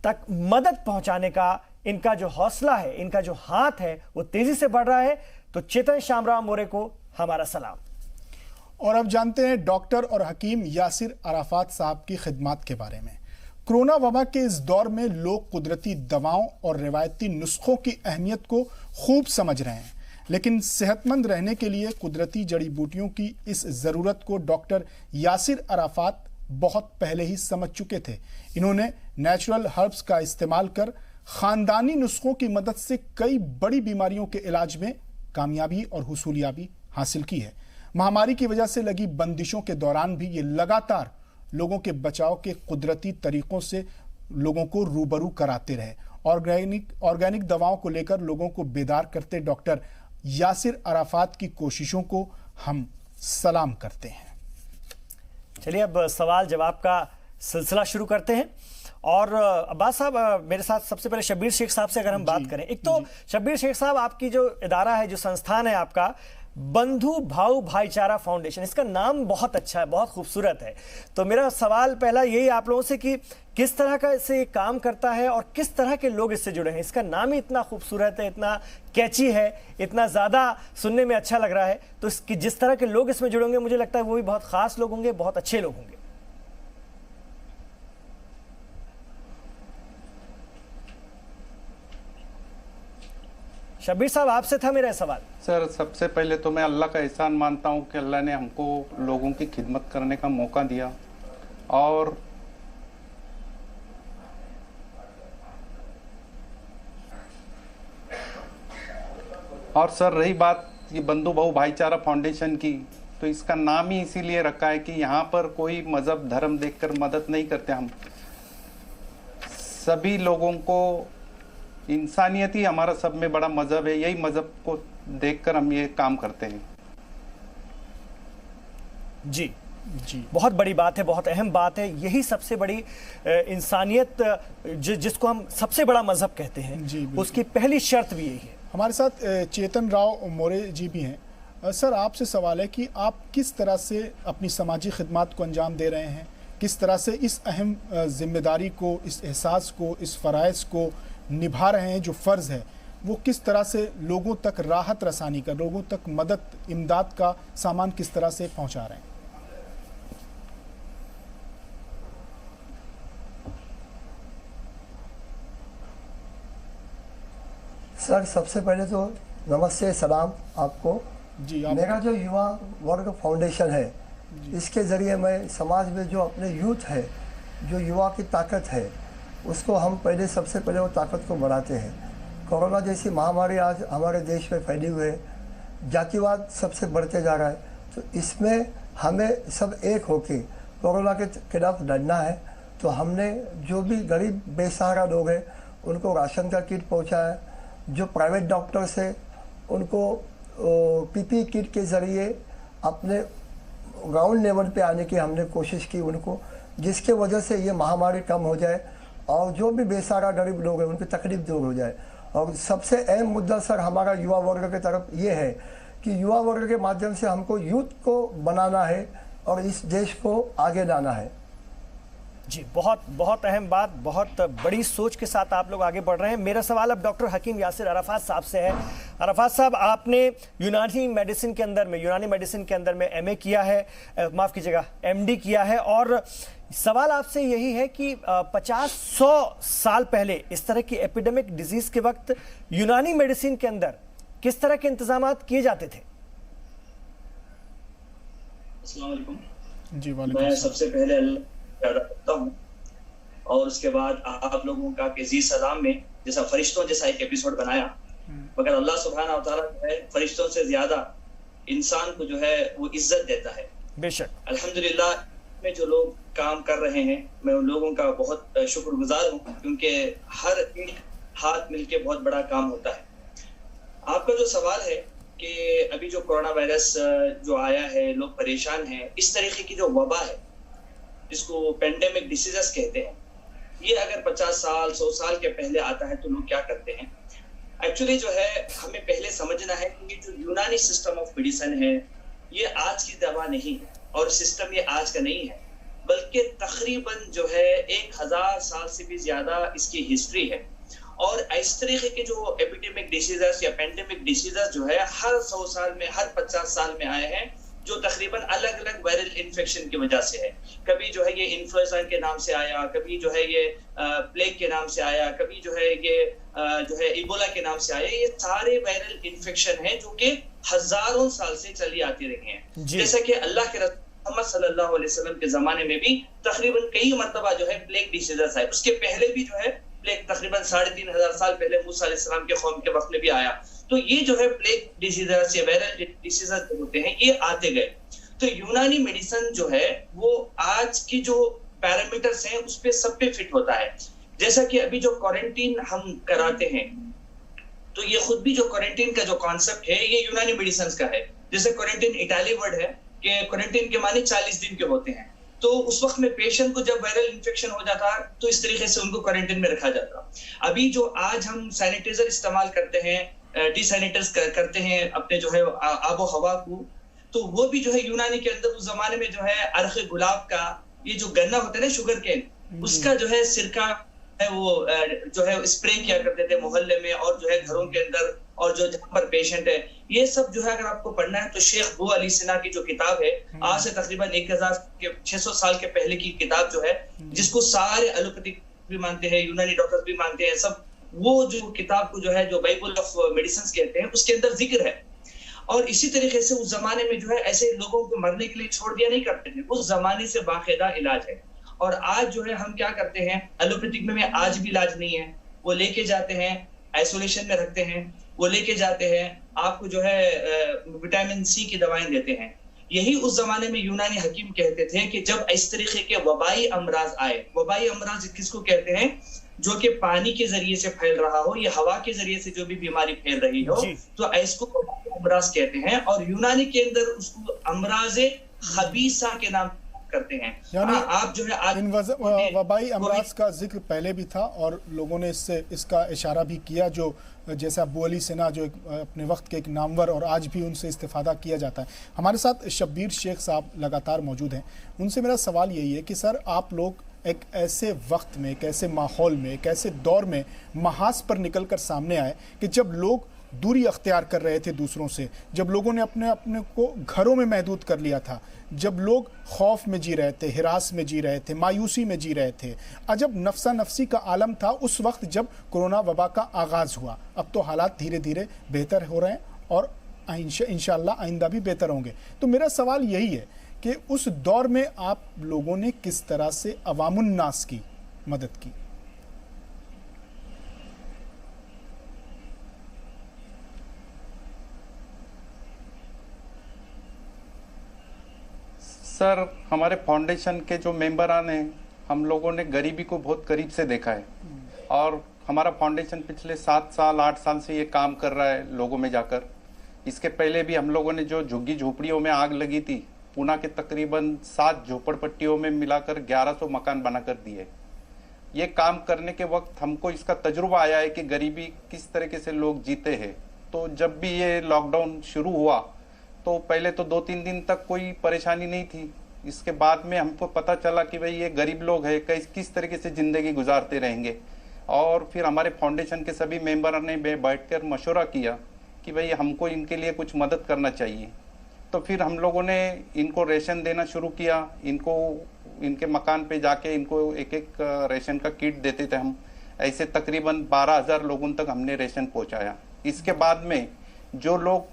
तक मदद पहुंचाने का इनका जो हौसला है, इनका जो हाथ है, वो तेजी से बढ़ रहा है। तो चेतन श्यामराव मोरे को हमारा सलाम। और अब जानते हैं डॉक्टर और हकीम यासिर अराफात साहब की खिदमत के बारे में। कोरोना वबा के इस दौर में लोग कुदरती दवाओं और रिवायती नुस्खों की अहमियत को खूब समझ रहे हैं, लेकिन सेहतमंद रहने के लिए कुदरती जड़ी बूटियों की इस ज़रूरत को डॉक्टर यासिर अराफात बहुत पहले ही समझ चुके थे। इन्होंने नेचुरल हर्ब्स का इस्तेमाल कर ख़ानदानी नुस्खों की मदद से कई बड़ी बीमारियों के इलाज में कामयाबी और हुसूलियाबी हासिल की है। महामारी की वजह से लगी बंदिशों के दौरान भी ये लगातार लोगों के बचाव के कुदरती तरीकों से लोगों को रूबरू कराते रहे। ऑर्गेनिक दवाओं को लेकर लोगों को बेदार करते डॉक्टर यासिर अराफात की कोशिशों को हम सलाम करते हैं। चलिए अब सवाल जवाब का सिलसिला शुरू करते हैं। और अब्बास साहब, मेरे साथ सबसे पहले शब्बीर शेख साहब से अगर हम बात करें। एक तो शब्बीर शेख साहब, आपकी जो इदारा है, जो संस्थान है आपका, बंधु भाऊ भाईचारा फाउंडेशन, इसका नाम बहुत अच्छा है, बहुत खूबसूरत है। तो मेरा सवाल पहला यही आप लोगों से कि किस तरह का इससे काम करता है और किस तरह के लोग इससे जुड़े हैं। इसका नाम ही इतना खूबसूरत है, इतना कैची है, इतना ज़्यादा सुनने में अच्छा लग रहा है। तो इसकी जिस तरह के लोग इसमें जुड़ेंगे, मुझे लगता है वो भी बहुत ख़ास लोग होंगे, बहुत अच्छे लोग होंगे। शब्बीर साहब, आपसे था मेरा सवाल। सर, सबसे पहले तो मैं अल्लाह का एहसान मानता हूँ कि अल्लाह ने हमको लोगों की खिदमत करने का मौका दिया। और सर, रही बात ये बंधु भाऊ भाईचारा फाउंडेशन की, तो इसका नाम ही इसीलिए रखा है कि यहाँ पर कोई मजहब धर्म देखकर मदद नहीं करते। हम सभी लोगों को, इंसानियत ही हमारा सब में बड़ा मजहब है, यही मजहब को देखकर हम ये काम करते हैं। जी जी, बहुत बड़ी बात है, बहुत अहम बात है। यही सबसे बड़ी इंसानियत, जिसको हम सबसे बड़ा मजहब कहते हैं, उसकी पहली शर्त भी यही है। हमारे साथ चेतन राव मोरे जी भी हैं। सर, आपसे सवाल है कि आप किस तरह से अपनी समाजी खिदमत को अंजाम दे रहे हैं, किस तरह से इस अहम जिम्मेदारी को, इस एहसास को, इस फ़राइज़ को निभा रहे हैं, जो फ़र्ज़ है वो किस तरह से लोगों तक राहत रसानी कर, लोगों तक मदद, इमदाद का सामान किस तरह से पहुंचा रहे हैं? सर, सबसे पहले तो नमस्ते, सलाम आपको। जी, मेरा जो युवा वर्ग फाउंडेशन है, इसके ज़रिए मैं समाज में जो अपने यूथ है, जो युवा की ताकत है, उसको हम पहले सबसे पहले वो ताकत को बढ़ाते हैं। कोरोना जैसी महामारी आज हमारे देश में फैली हुई है, जातिवाद सबसे बढ़ते जा रहा है, तो इसमें हमें सब एक होकर कोरोना के खिलाफ लड़ना है। तो हमने जो भी गरीब बेसहारा लोग हैं उनको राशन का किट पहुंचाया, जो प्राइवेट डॉक्टर्स हैं उनको पीपी किट के ज़रिए अपने ग्राउंड लेवल पे आने की हमने कोशिश की उनको, जिसके वजह से ये महामारी कम हो जाए और जो भी बेसहारा गरीब लोग हैं उनकी तकलीफ दूर हो जाए। और सबसे अहम मुद्दा सर हमारा युवा वर्ग की तरफ ये है कि युवा वर्ग के माध्यम से हमको यूथ को बनाना है और इस देश को आगे लाना है। जी, बहुत बहुत अहम बात, बहुत बड़ी सोच के साथ आप लोग आगे बढ़ रहे हैं। मेरा सवाल अब डॉक्टर हकीम यासिर अराफात साहब से है। अराफात साहब, आपने यूनानी मेडिसिन के अंदर में एमए किया है, माफ़ कीजिएगा एमडी किया है, और सवाल आपसे यही है कि 50-100 साल पहले इस तरह की एपिडेमिक डिजीज़ के वक्त यूनानी मेडिसिन के अंदर किस तरह के इंतजाम किए जाते थे? अस्सलाम वालेकुम जी वालेकुम। मैं सबसे पहले अल्लाह अदा करता हूँ और उसके बाद आप लोगों का कि जी सलाम में जैसा फरिश्तों जैसा एक एपिसोड बनाया, मगर अल्लाह सुब्हानहू व तआला जो है फरिश्तों से ज्यादा इंसान को जो है वो इज्जत देता है। बेशक अल्हम्दुलिल्लाह में जो लोग काम कर रहे हैं, मैं उन लोगों का बहुत शुक्रगुजार हूँ, क्योंकि हर एक हाथ मिलके बहुत बड़ा काम होता है। आपका जो सवाल है कि अभी जो कोरोना वायरस जो आया है, लोग परेशान हैं, इस तरीके की जो वबा है जिसको पेंडेमिक डिसीजेस कहते हैं, ये अगर 50 साल 100 साल के पहले आता है तो लोग क्या करते हैं? एक्चुअली जो है हमें पहले समझना है कि ये जो यूनानी सिस्टम ऑफ मेडिसिन है ये आज की दवा नहीं है और सिस्टम ये आज का नहीं है, बल्कि तकरीबन जो है 1000 साल से भी ज्यादा इसकी हिस्ट्री है। और इस तरीके के जो एपिडेमिक डिसीजेस या पेंडेमिक डिसीजेस जो है हर 100 साल में, हर 50 साल में आए हैं, जो तकरीबन अलग अलग वायरल इन्फेक्शन की वजह से है। कभी जो है ये इन्फ्लुएंजा के नाम से आया, कभी जो है ये प्लेग के नाम से आया, कभी जो है ये जो है इबोला के नाम से आया। ये सारे वायरल इन्फेक्शन है जो कि हजारों साल से चली आती रही हैं। जैसा कि अल्लाह के मोहम्मद सल्लल्लाहु अलैहि वसल्लम के जमाने में भी तकरीबन कई मरतबा जो है प्लेग डिसीजेस आए। उसके पहले भी जो है प्लेग तकरीबन 3500 साल पहले मूसा अलैहिस्सलाम के कौम के वक्त में भी आया। तो ये जो है प्लेग डिसीजेस या वायरल डिसीजेस होते हैं, ये आते गए। तो यूनानी मेडिसिन जो है वो आज की जो पैरामीटर्स हैं उस पे सब पे फिट होता है। जैसा कि अभी जो क्वारंटीन हम कराते हैं, तो ये खुद भी जो क्वारंटीन का जो कॉन्सेप्ट है ये यूनानी मेडिसिन का है। जैसे क्वारंटीन इटाली वर्ड है कि क्वारंटीन के माने 40 दिन के होते हैं। तो उस वक्त में पेशेंट को जब वायरल इन्फेक्शन हो जाता तो इस तरीके से उनको क्वारंटीन में रखा जाता। अभी जो आज हम सैनिटाइजर इस्तेमाल करते हैं, डिसैनिटाइज करते हैं अपने जो है आबो हवा को, तो वो भी जो है यूनानी के अंदर उस जमाने में जो है अर्ख गुलाब का ये जो गन्ना होता है ना, शुगर केन, उसका जो है सिरका है वो जो है स्प्रे किया करते थे मोहल्ले में और जो है घरों के अंदर, और जो जहाँ पर पेशेंट है। ये सब जो है अगर आपको पढ़ना है तो शेख बू अली सिन्हा की जो किताब है, आज से तकरीबन 1600 साल के पहले की किताब जो है, जिसको सारे एलोपैथिक भी मानते हैं, यूनानी डॉक्टर्स भी मानते हैं सब, वो जो किताब को जो है जो बाइबल ऑफ मेडिसिन कहते हैं उसके अंदर जिक्र है। और इसी तरीके से उस जमाने में जो है ऐसे लोगों को मरने के लिए छोड़ दिया नहीं करते थे, उस जमाने से बाकायदा इलाज है। और आज जो है हम क्या करते हैं, एलोपैथिक में आज भी इलाज नहीं है, वो लेके जाते हैं आइसोलेशन में रखते हैं, वो लेके जाते हैं आपको जो है विटामिन सी की दवाएं देते हैं। यही उस जमाने में यूनानी हकीम कहते थे कि जब इस तरीके के वबाई अमराज आए, वबाई अमराज किसको कहते हैं, जो कि पानी के जरिए से फैल रहा हो या हवा के जरिए से जो भी बीमारी फैल रही हो, तो इसको अमराज कहते हैं। और यूनानी के अंदर उसको अमराज खबीसा के नाम करते हैं। यानी आप जो है इन वबाई अमराज का जिक्र पहले भी था और लोगों ने इसका इशारा भी किया, जो जैसे अबू अली सिन्हा जो अपने वक्त के एक नामवर और आज भी उनसे इस्तिफादा किया जाता है। हमारे साथ शब्बीर शेख साहब लगातार मौजूद हैं। उनसे मेरा सवाल यही है कि सर, आप लोग एक ऐसे वक्त में, एक ऐसे माहौल में, एक ऐसे दौर में महाज पर निकल कर सामने आए कि जब लोग दूरी अख्तियार कर रहे थे दूसरों से, जब लोगों ने अपने को घरों में महदूद कर लिया था, जब लोग खौफ में जी रहे थे, हिरास में जी रहे थे, मायूसी में जी रहे थे, अजब नफ्सा नफसी का आलम था उस वक्त जब कोरोना वबा का आगाज़ हुआ। अब तो हालात धीरे धीरे बेहतर हो रहे हैं और इंशाअल्लाह आइंदा भी बेहतर होंगे। तो मेरा सवाल यही है कि उस दौर में आप लोगों ने किस तरह से अवामुन नास की मदद की? सर, हमारे फाउंडेशन के जो मेंबरान हैं, हम लोगों ने गरीबी को बहुत करीब से देखा है और हमारा फाउंडेशन पिछले 7 साल 8 साल से ये काम कर रहा है लोगों में जाकर। इसके पहले भी हम लोगों ने जो झुग्गी झोपड़ियों में आग लगी थी, पूना के तकरीबन 7 झोपड़पट्टियों में मिलाकर 1100 मकान बना कर दिए। ये काम करने के वक्त हमको इसका तजुर्बा आया है कि गरीबी किस तरीके से लोग जीते हैं। तो जब भी ये लॉकडाउन शुरू हुआ तो पहले तो 2-3 दिन तक कोई परेशानी नहीं थी। इसके बाद में हमको पता चला कि भाई ये गरीब लोग हैं, किस तरीके से ज़िंदगी गुजारते रहेंगे। और फिर हमारे फाउंडेशन के सभी मेंबर ने बैठकर मशवरा किया कि भाई हमको इनके लिए कुछ मदद करना चाहिए। तो फिर हम लोगों ने इनको रेशन देना शुरू किया। इनके मकान पे जाके इनको एक रेशन का किट देते थे हम। ऐसे तकरीबन 12,000 लोगों तक हमने रेशन पहुंचाया। इसके बाद में जो लोग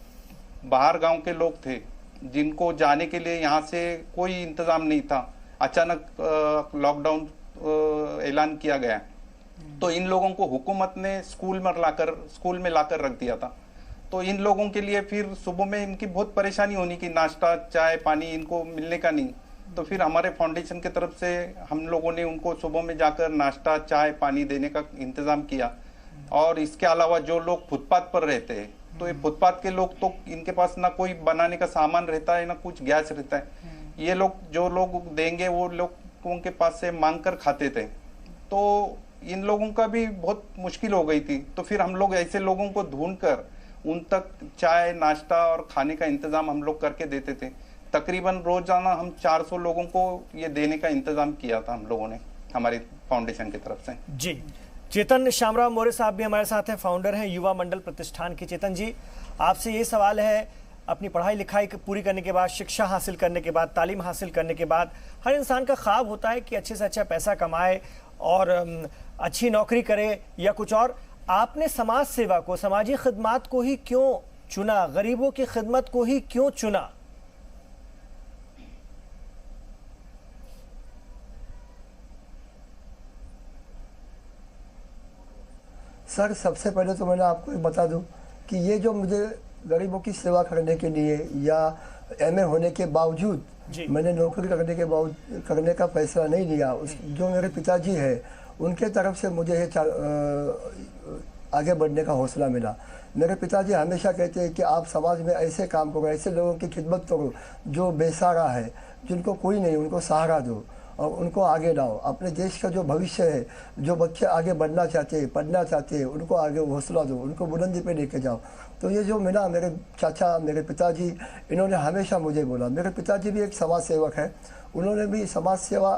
बाहर गांव के लोग थे, जिनको जाने के लिए यहाँ से कोई इंतज़ाम नहीं था, अचानक लॉकडाउन ऐलान किया गया, तो इन लोगों को हुकूमत ने स्कूल में लाकर रख दिया था। तो इन लोगों के लिए फिर सुबह में इनकी बहुत परेशानी होनी कि नाश्ता चाय पानी इनको मिलने का नहीं। तो फिर हमारे फाउंडेशन की तरफ से हम लोगों ने उनको सुबह में जाकर नाश्ता चाय पानी देने का इंतज़ाम किया। और इसके अलावा जो लोग फुटपाथ पर रहते हैं, तो ये फुटपाथ के लोग तो इनके पास ना कोई बनाने का सामान रहता है ना कुछ गैस रहता है, ये लोग जो लोग देंगे वो लोगों के पास से मांग कर खाते थे। तो इन लोगों का भी बहुत मुश्किल हो गई थी। तो फिर हम लोग ऐसे लोगों को ढूंढकर उन तक चाय नाश्ता और खाने का इंतज़ाम हम लोग करके देते थे। तकरीबन रोजाना हम 400 लोगों को ये देने का इंतज़ाम किया था हम लोगों ने हमारी फाउंडेशन की तरफ से। जी, चेतन शामराव मौर्य साहब भी हमारे साथ हैं, फाउंडर हैं युवा मंडल प्रतिष्ठान के। चेतन जी, आपसे ये सवाल है, अपनी पढ़ाई लिखाई पूरी करने के बाद, शिक्षा हासिल करने के बाद, तालीम हासिल करने के बाद हर इंसान का ख्वाब होता है कि अच्छे से अच्छा पैसा कमाए और अच्छी नौकरी करे या कुछ और। आपने समाज सेवा को, समाजी खिदमत को ही क्यों चुना, गरीबों की खिदमत को ही क्यों चुना? सर, सबसे पहले तो मैंने आपको बता दूं कि ये जो मुझे गरीबों की सेवा करने के लिए या एमए होने के बावजूद मैंने नौकरी करने का फैसला नहीं लिया, जो मेरे पिताजी है उनके तरफ से मुझे ये आगे बढ़ने का हौसला मिला। मेरे पिताजी हमेशा कहते हैं कि आप समाज में ऐसे काम करो, ऐसे लोगों की खिदमत करो जो बेसहारा है, जिनको कोई नहीं, उनको सहारा दो और उनको आगे लाओ। अपने देश का जो भविष्य है, जो बच्चे आगे बढ़ना चाहते हैं, पढ़ना चाहते हैं, उनको आगे हौसला दो, उनको बुलंदी पे लेके जाओ। तो ये जो मिला, मेरे चाचा, मेरे पिताजी, इन्होंने हमेशा मुझे बोला। मेरे पिताजी भी एक समाज सेवक है, उन्होंने भी समाज सेवा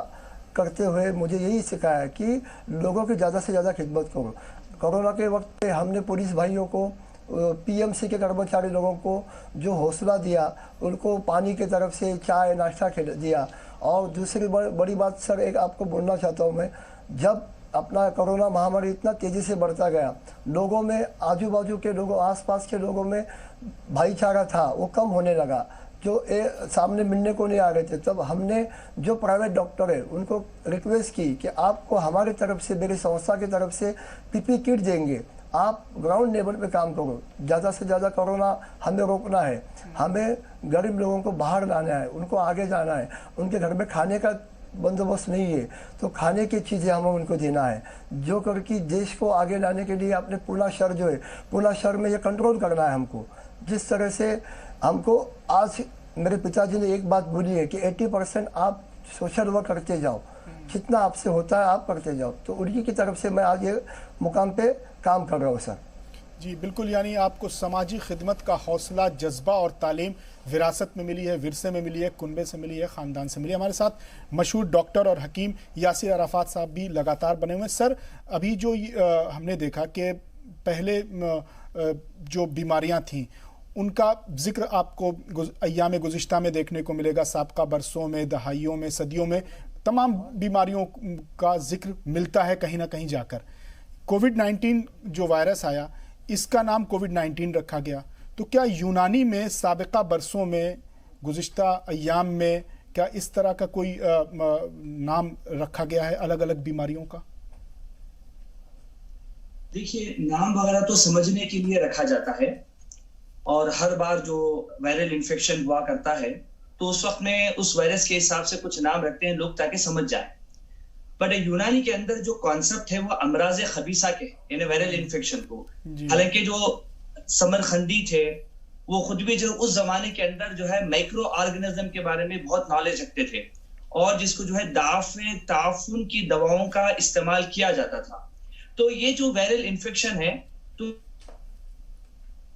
करते हुए मुझे यही सिखाया कि लोगों की ज़्यादा से ज़्यादा खिदमत करो। कोरोना के वक्त पे हमने पुलिस भाइयों को, पीएमसी के कर्मचारी लोगों को जो हौसला दिया, उनको पानी की तरफ से चाय नाश्ता दिया। और दूसरी बड़ी बात सर, एक आपको बोलना चाहता हूँ मैं, जब अपना कोरोना महामारी इतना तेज़ी से बढ़ता गया, लोगों में, आजू बाजू के लोगों, आसपास के लोगों में भाईचारा था वो कम होने लगा, जो सामने मिलने को नहीं आ रहे थे। तब हमने जो प्राइवेट डॉक्टर है उनको रिक्वेस्ट की कि आपको हमारी तरफ से, मेरी संस्था की तरफ से पीपी किट देंगे, आप ग्राउंड लेवल पे काम करो। ज़्यादा से ज़्यादा कोरोना हमें रोकना है, हमें गरीब लोगों को बाहर लाना है, उनको आगे जाना है। उनके घर में खाने का बंदोबस्त नहीं है तो खाने की चीज़ें हमें उनको देना है, जो करके देश को आगे लाने के लिए अपने पूरा शहर जो है, पूरा शहर में ये कंट्रोल करना है हमको। जिस तरह से हमको आज मेरे पिताजी ने एक बात बोली है कि 80% आप सोशल वर्क करते जाओ, जितना आपसे होता है आप करते जाओ। तो उन्हीं की तरफ से मैं आज ये मुकाम पे काम कर रहा हूँ सर। जी बिल्कुल, यानी आपको समाजी खिदमत का हौसला, जज्बा और तालीम विरासत में मिली है, विरसे में मिली है, कुनबे से मिली है, ख़ानदान से मिली है। हमारे साथ मशहूर डॉक्टर और हकीम यासिर अराफात साहब भी लगातार बने हुए हैं। सर, अभी जो हमने देखा कि पहले जो बीमारियां थीं उनका जिक्र आपको अय्याम गुज़िश्ता में देखने को मिलेगा। साबका बरसों में, दहाइयों में, सदियों में तमाम बीमारियों का जिक्र मिलता है कहीं ना कहीं जाकर। कोविड-19 जो वायरस आया, इसका नाम कोविड-19 रखा गया। तो क्या यूनानी में साबिका बरसों में, गुज़िश्ता अय्याम में, क्या इस तरह का कोई नाम रखा गया है अलग अलग बीमारियों का? देखिए, नाम वगैरह तो समझने के लिए रखा जाता है और हर बार जो वायरल इन्फेक्शन हुआ करता है तो उस वक्त में उस वायरस के हिसाब से कुछ नाम रखते हैं लोग ताकि समझ जाए। बट यूनानी के अंदर जो कॉन्सेप्ट है वो अमराज खबीसा के, यानी वायरल इन्फेक्शन को। हालांकि जो समरखंदी थे वो खुद भी जो उस जमाने के अंदर जो है माइक्रो ऑर्गेनिज्म के बारे में बहुत नॉलेज रखते थे और जिसको जो है दाफे ताफुन की दवाओं का इस्तेमाल किया जाता था। तो ये जो वायरल इन्फेक्शन है तो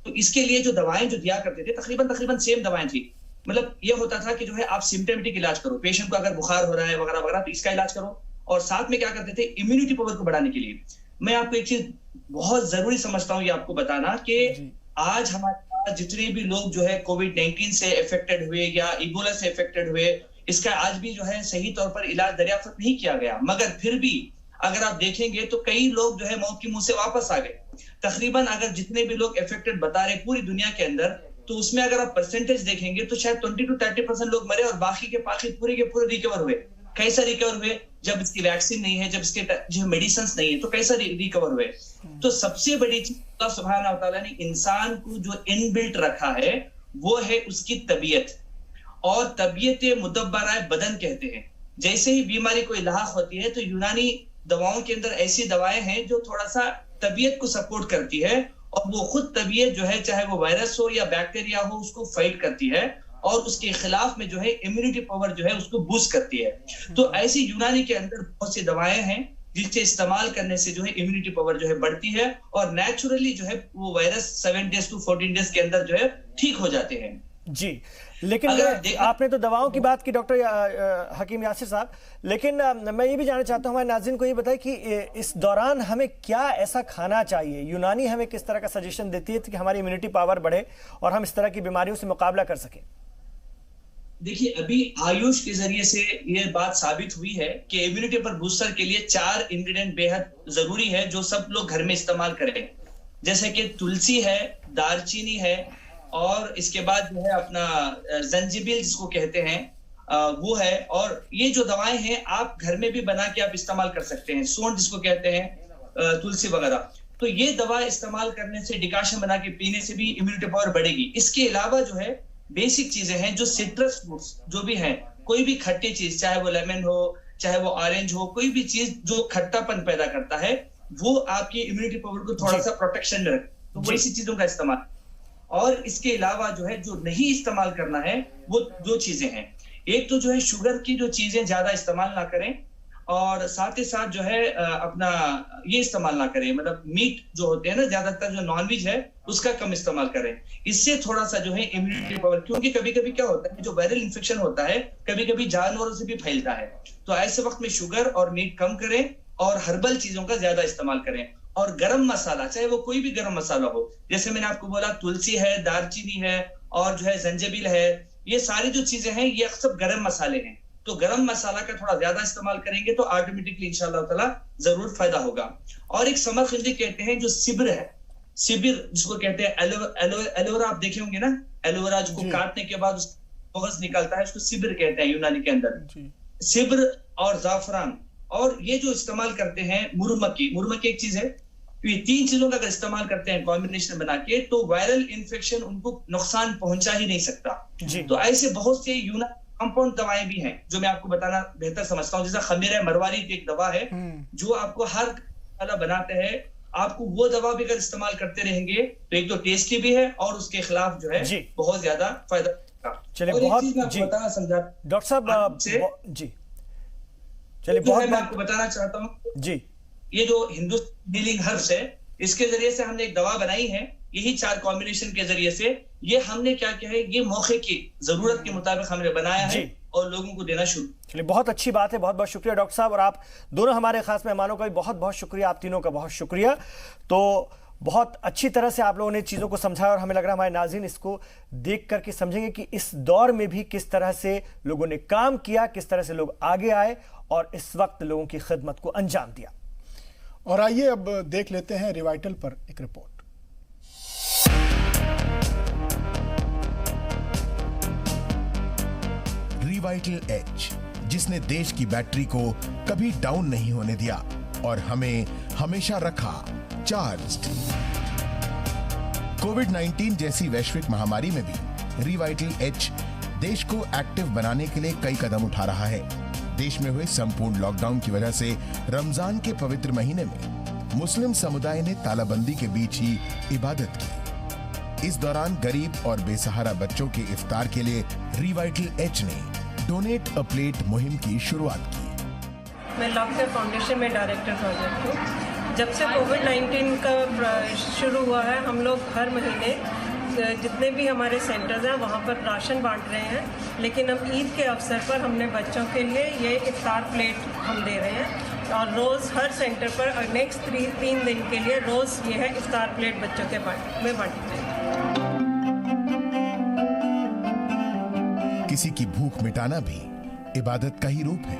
इसके लिए जो दवाएं जो दिया करते थे तकरीबन सेम दवाएं थी। मतलब ये होता था कि जो है आप सिम्टमेटिक इलाज करो, पेशेंट को अगर बुखार हो रहा है वगैरह वगैरह तो इसका इलाज करो, और साथ में क्या करते थे, इम्यूनिटी पावर को बढ़ाने के लिए। मैं आपको एक चीज बहुत जरूरी समझता हूँ ये आपको बताना कि आज हमारे पास जितने भी लोग जो है कोविड-19 से अफेक्टेड हुए या इबोला से अफेक्टेड हुए, इसका आज भी जो है सही तौर पर इलाज दरियाफ्त नहीं किया गया। मगर फिर भी अगर आप देखेंगे तो कई लोग जो है मौत के मुंह से वापस आ गए। तकरीबन अगर जितने भी लोग अफेक्टेड बता रहे पूरी दुनिया के अंदर, तो उसमें अगर आप परसेंटेज देखेंगे तो शायद 20 to 30% लोग मरे और बाकी के पूरे के पूरे रिकवर हुए। कैसा रिकवर हुए? जब इसकी वैक्सीन नहीं है, जब इसके जो मेडिसिन नहीं है, तो कैसा रिकवर हुए? तो सबसे बड़ी चीज अल्लाह सुब्हानहू व तआला ने इंसान को जो इनबिल्ट रखा है वो है उसकी तबीयत, और तबीयत मुदब्बरा बदन कहते हैं। जैसे ही बीमारी कोई लाहक होती है तो यूनानी दवाओं के अंदर ऐसी दवाएं हैं जो थोड़ा सा तबीयत को सपोर्ट करती है, और वो खुद तबीयत जो है चाहे वो वायरस हो या बैक्टीरिया हो उसको फाइट करती है, और उसके खिलाफ में जो है इम्यूनिटी पावर जो है उसको बूस्ट करती है। तो ऐसी यूनानी के अंदर बहुत सी दवाएं हैं जिससे इस्तेमाल करने से जो है इम्यूनिटी पावर जो है बढ़ती है, और नेचुरली जो है वो वायरस 7 days to 14 days के अंदर जो है ठीक हो जाते हैं। जी, लेकिन आपने तो दवाओं की बात की डॉक्टर हकीम यासिर साहब, लेकिन मैं ये भी जानना चाहता हूँ हमारे नाज़रीन को ये बताइए कि इस दौरान हमें क्या ऐसा खाना चाहिए? यूनानी हमें किस तरह का सजेशन देती है कि हमारी इम्यूनिटी पावर बढ़े और हम इस तरह की बीमारियों से मुकाबला कर सकें? देखिए, अभी आयुष के जरिए से ये बात साबित हुई है कि इम्यूनिटी पर बूस्टर के लिए 4 इंग्रेडिएंट बेहद जरूरी है जो सब लोग घर में इस्तेमाल करें, जैसे कि तुलसी है, दालचीनी है, और इसके बाद जो है अपना जंजीबिल जिसको कहते हैं वो है, और ये जो दवाएं हैं आप घर में भी बना के आप इस्तेमाल कर सकते हैं, सौंठ जिसको कहते हैं, तुलसी वगैरह। तो ये दवा इस्तेमाल करने से, डिकाशन बना के पीने से भी इम्यूनिटी पावर बढ़ेगी। इसके अलावा जो है बेसिक चीजें हैं जो सिट्रस फ्रूट्स जो भी हैं, कोई भी खट्टी चीज, चाहे वो लेमन हो चाहे वो ऑरेंज हो, कोई भी चीज जो खट्टापन पैदा करता है वो आपकी इम्यूनिटी पावर को थोड़ा सा प्रोटेक्शन में रखे, तो वैसी चीजों का इस्तेमाल। और इसके अलावा जो है जो नहीं इस्तेमाल करना है वो 2 चीजें हैं। एक तो जो है शुगर की जो चीजें ज्यादा इस्तेमाल ना करें, और साथ ही साथ जो है अपना ये इस्तेमाल ना करें, मतलब मीट जो होते हैं ना, ज्यादातर जो नॉनवेज है उसका कम इस्तेमाल करें। इससे थोड़ा सा जो है इम्यूनिटी पावर, क्योंकि कभी कभी क्या होता है जो वायरल इन्फेक्शन होता है कभी कभी जानवरों से भी फैलता है, तो ऐसे वक्त में शुगर और मीट कम करें और हर्बल चीजों का ज्यादा इस्तेमाल करें। और गरम मसाला, चाहे वो कोई भी गरम मसाला हो, जैसे मैंने आपको बोला तुलसी है, दालचीनी है और जो है जंजीबिल है, ये सारी जो चीजें हैं ये सब गरम मसाले हैं, तो गरम मसाला का थोड़ा ज्यादा इस्तेमाल करेंगे तो ऑटोमेटिकली इंशाअल्लाह ताला जरूर फायदा होगा। और एक समरखिंदी कहते हैं जो सिबिर है, सिबिर जिसको कहते हैं एलोवेरा, आप देखे होंगे ना, एलोवेरा जिसको काटने के बाद उसका कागज निकलता है, उसको सिबिर कहते हैं यूनानी के अंदर। सिबिर और जाफरान, और ये जो इस्तेमाल करते हैं मुरमकी एक चीज है, ये 3 चीजों का अगर इस्तेमाल करते हैं कॉम्बिनेशन बना के तो वायरल इन्फेक्शन उनको नुकसान पहुंचा ही नहीं सकता। तो ऐसे बहुत से यूनानी कंपाउंड दवाएं भी हैं जो मैं आपको बताना बेहतर समझता हूँ, जैसा खमीर मरवारी की एक दवा है जो आपको हर वाला बनाते हैं, आपको वो दवा भी अगर इस्तेमाल करते रहेंगे तो एक तो टेस्टी भी है और उसके खिलाफ जो है बहुत ज्यादा फायदा। चलिए बहुत जी डॉक्टर साहब जी, चलिए बहुत मैं आपको बताना चाहता हूँ जी, ये जो हिंदुस्तान हीलिंग हर्ब्स है इसके जरिए से हमने एक दवा बनाई है, यही 4 कॉम्बिनेशन के जरिए से ये हमने क्या किया है, ये मौके की जरूरत के मुताबिक हमने बनाया है और लोगों को देना शुरू। चलिए बहुत अच्छी बात है, बहुत बहुत शुक्रिया डॉक्टर साहब, और आप दोनों हमारे खास मेहमानों का भी बहुत बहुत शुक्रिया, आप तीनों का बहुत शुक्रिया। तो बहुत अच्छी तरह से आप लोगों ने चीज़ों को समझाया और हमें लग रहा है हमारे नाज़रीन इसको देख करके समझेंगे कि इस दौर में भी किस तरह से लोगों ने काम किया, किस तरह से लोग आगे आए और इस वक्त लोगों की खिदमत को अंजाम दिया। और आइए अब देख लेते हैं रिवाइटल पर एक रिपोर्ट। रिवाइटल एच, जिसने देश की बैटरी को कभी डाउन नहीं होने दिया और हमें हमेशा रखा चार्ज्ड। कोविड-19 जैसी वैश्विक महामारी में भी रिवाइटल एच देश को एक्टिव बनाने के लिए कई कदम उठा रहा है। देश में हुए संपूर्ण लॉकडाउन की वजह से रमजान के पवित्र महीने में मुस्लिम समुदाय ने तालाबंदी के बीच ही इबादत की। इस दौरान गरीब और बेसहारा बच्चों के इफ्तार के लिए रिवाइटल एच ने डोनेट अ प्लेट मुहिम की शुरुआत की। मैं लव केयर फाउंडेशन में डायरेक्टर प्रोजेक्ट हूँ। जब से कोविड-19 का शुरू हुआ है हम लोग हर महीने जितने भी हमारे सेंटर्स हैं वहाँ पर राशन बांट रहे हैं, लेकिन अब ईद के अवसर पर हमने बच्चों के लिए ये इफ्तार प्लेट हम दे रहे हैं और रोज़ हर सेंटर पर नेक्स्ट 3 दिन के लिए रोज़ ये है इफ्तार प्लेट बच्चों के में बांटी जाएगी। किसी की भूख मिटाना भी इबादत का ही रूप है,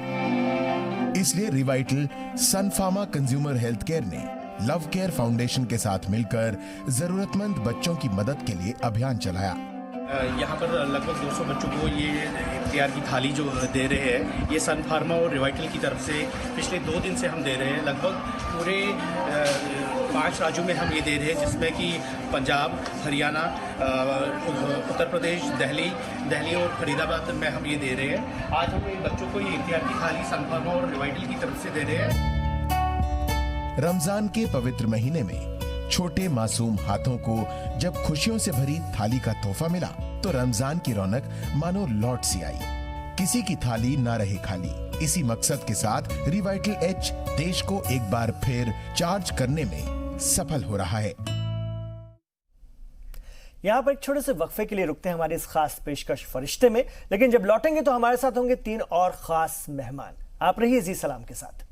इसलिए रिवाइटल सन फार्मा कंज्यूमर हेल्थ केयर ने लव केयर फाउंडेशन के साथ मिलकर जरूरतमंद बच्चों की मदद के लिए अभियान चलाया। यहाँ पर लगभग 200 बच्चों को ये इफ्तियार की थाली जो दे रहे हैं, ये सन फार्मा और रिवाइटल की तरफ से पिछले 2 दिन से हम दे रहे हैं। लगभग पूरे 5 राज्यों में हम ये दे रहे हैं, जिसमें कि पंजाब, हरियाणा, उत्तर प्रदेश, दिल्ली और फरीदाबाद में हम ये दे रहे हैं। आज हम इन बच्चों को ये इफ्तियार की थाली सन फार्मा और रिवाइटल की तरफ से दे रहे हैं। रमजान के पवित्र महीने में छोटे मासूम हाथों को जब खुशियों से भरी थाली का तोहफा मिला तो रमजान की रौनक मानो लौट सी आई। किसी की थाली ना रहे खाली। इसी मकसद के साथ रिवाइटल एच देश को एक बार फिर चार्ज करने में सफल हो रहा है। यहाँ पर एक छोटे से वक्फे के लिए रुकते हैं हमारी इस खास पेशकश फरिश्ते में, लेकिन जब लौटेंगे तो हमारे साथ होंगे 3 और खास मेहमान। आप रहिए जी सलाम के साथ।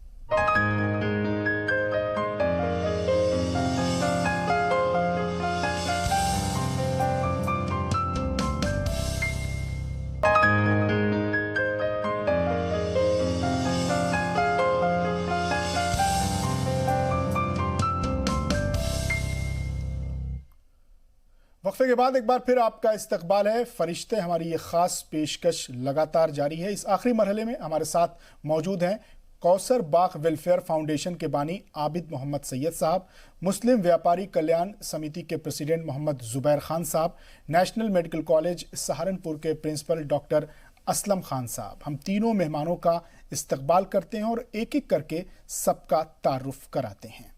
वक्फे के बाद एक बार फिर आपका इस्तकबाल है। फरिश्ते हमारी ये खास पेशकश लगातार जारी है। इस आखिरी मरहले में हमारे साथ मौजूद हैं कौसर बाग वेलफेयर फाउंडेशन के बानी आबिद मोहम्मद सैयद साहब, मुस्लिम व्यापारी कल्याण समिति के प्रेसिडेंट मोहम्मद जुबैर खान साहब, नेशनल मेडिकल कॉलेज सहारनपुर के प्रिंसिपल डॉक्टर असलम खान साहब। हम तीनों मेहमानों का इस्तकबाल करते हैं और एक एक करके सबका तारुफ कराते हैं।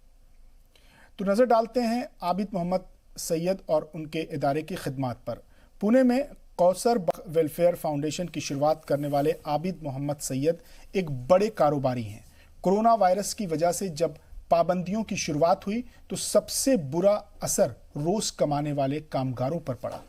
तो नज़र डालते हैं आबिद मोहम्मद सैयद और उनके इदारे की खिदमात पर। पुणे में कौसर वेलफेयर फाउंडेशन की शुरुआत करने वाले आबिद मोहम्मद सैयद एक बड़े कारोबारी हैं। कोरोना वायरस की वजह से जब पाबंदियों की शुरुआत हुई तो सबसे बुरा असर रोज कमाने वाले कामगारों पर पड़ा।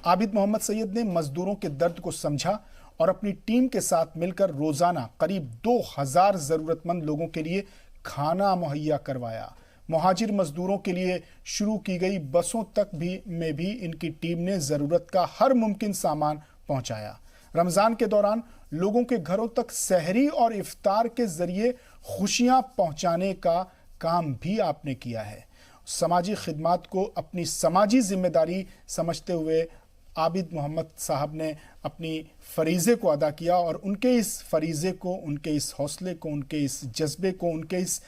आबिद मोहम्मद सैयद ने मजदूरों के दर्द को समझा और अपनी टीम के साथ मिलकर रोजाना करीब 2000 जरूरतमंद लोगों के लिए खाना मुहैया करवाया। मुहाजिर मजदूरों के लिए शुरू की गई बसों तक में भी इनकी टीम ने जरूरत का हर मुमकिन सामान पहुंचाया। रमजान के दौरान लोगों के घरों तक सहरी और इफ्तार के जरिए खुशियां पहुंचाने का काम भी आपने किया है। समाजी खिदमत को अपनी समाजी जिम्मेदारी समझते हुए आबिद मोहम्मद साहब ने अपनी फरीज़े को अदा किया और उनके इस फरीज़े को, उनके इस हौसले को, उनके इस जज्बे को, उनके इस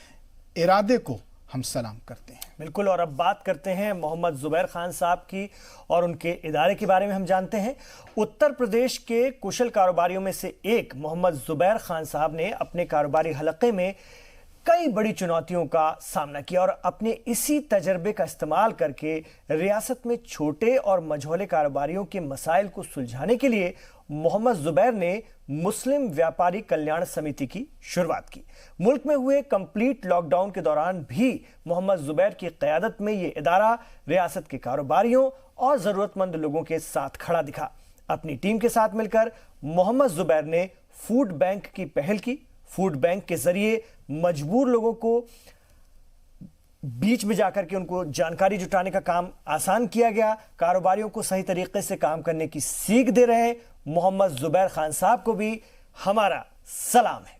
इरादे को हम सलाम करते हैं। बिल्कुल। और अब बात करते हैं मोहम्मद जुबैर खान साहब की और उनके इदारे के बारे में हम जानते हैं। उत्तर प्रदेश के कुशल कारोबारियों में से एक मोहम्मद जुबैर खान साहब ने अपने कारोबारी हलक़े में कई बड़ी चुनौतियों का सामना किया और अपने इसी तजर्बे का इस्तेमाल करके रियासत में छोटे और मझोले कारोबारियों के मसाइल को सुलझाने के लिए मोहम्मद जुबैर ने मुस्लिम व्यापारी कल्याण समिति की शुरुआत की। मुल्क में हुए कंप्लीट लॉकडाउन के दौरान भी मोहम्मद जुबैर की क़यादत में ये इदारा रियासत के कारोबारियों और ज़रूरतमंद लोगों के साथ खड़ा दिखा। अपनी टीम के साथ मिलकर मोहम्मद जुबैर ने फूड बैंक की पहल की। फूड बैंक के जरिए मजबूर लोगों को बीच में जाकर के उनको जानकारी जुटाने का काम आसान किया गया। कारोबारियों को सही तरीके से काम करने की सीख दे रहे मोहम्मद जुबैर खान साहब को भी हमारा सलाम है।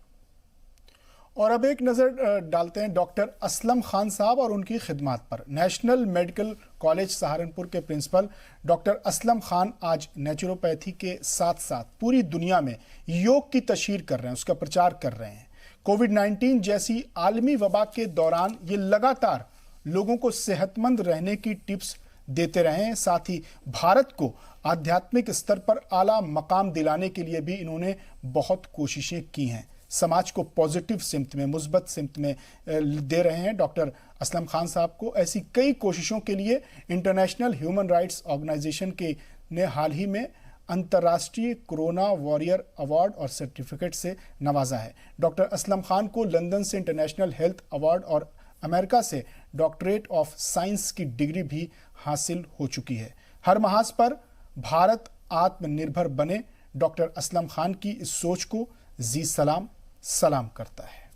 और अब एक नज़र डालते हैं डॉक्टर असलम खान साहब और उनकी खिदमत पर। नेशनल मेडिकल कॉलेज सहारनपुर के प्रिंसिपल डॉक्टर असलम खान आज नेचुरोपैथी के साथ साथ पूरी दुनिया में योग की तशहीर कर रहे हैं, उसका प्रचार कर रहे हैं। कोविड-19 जैसी आलमी वबा के दौरान ये लगातार लोगों को सेहतमंद रहने की टिप्स देते रहे हैं। साथ ही भारत को आध्यात्मिक स्तर पर आला मकाम दिलाने के लिए भी इन्होंने बहुत कोशिशें की हैं। समाज को पॉजिटिव सिमत में, मुस्बत सिमत में दे रहे हैं। डॉक्टर असलम खान साहब को ऐसी कई कोशिशों के लिए इंटरनेशनल ह्यूमन राइट्स ऑर्गेनाइजेशन के ने हाल ही में अंतर्राष्ट्रीय कोरोना वॉरियर अवार्ड और सर्टिफिकेट से नवाजा है। डॉक्टर असलम खान को लंदन से इंटरनेशनल हेल्थ अवार्ड और अमेरिका से डॉक्टरेट ऑफ साइंस की डिग्री भी हासिल हो चुकी है। हर महाज पर भारत आत्मनिर्भर बने, डॉक्टर असलम खान की इस सोच को जी सलाम करता है।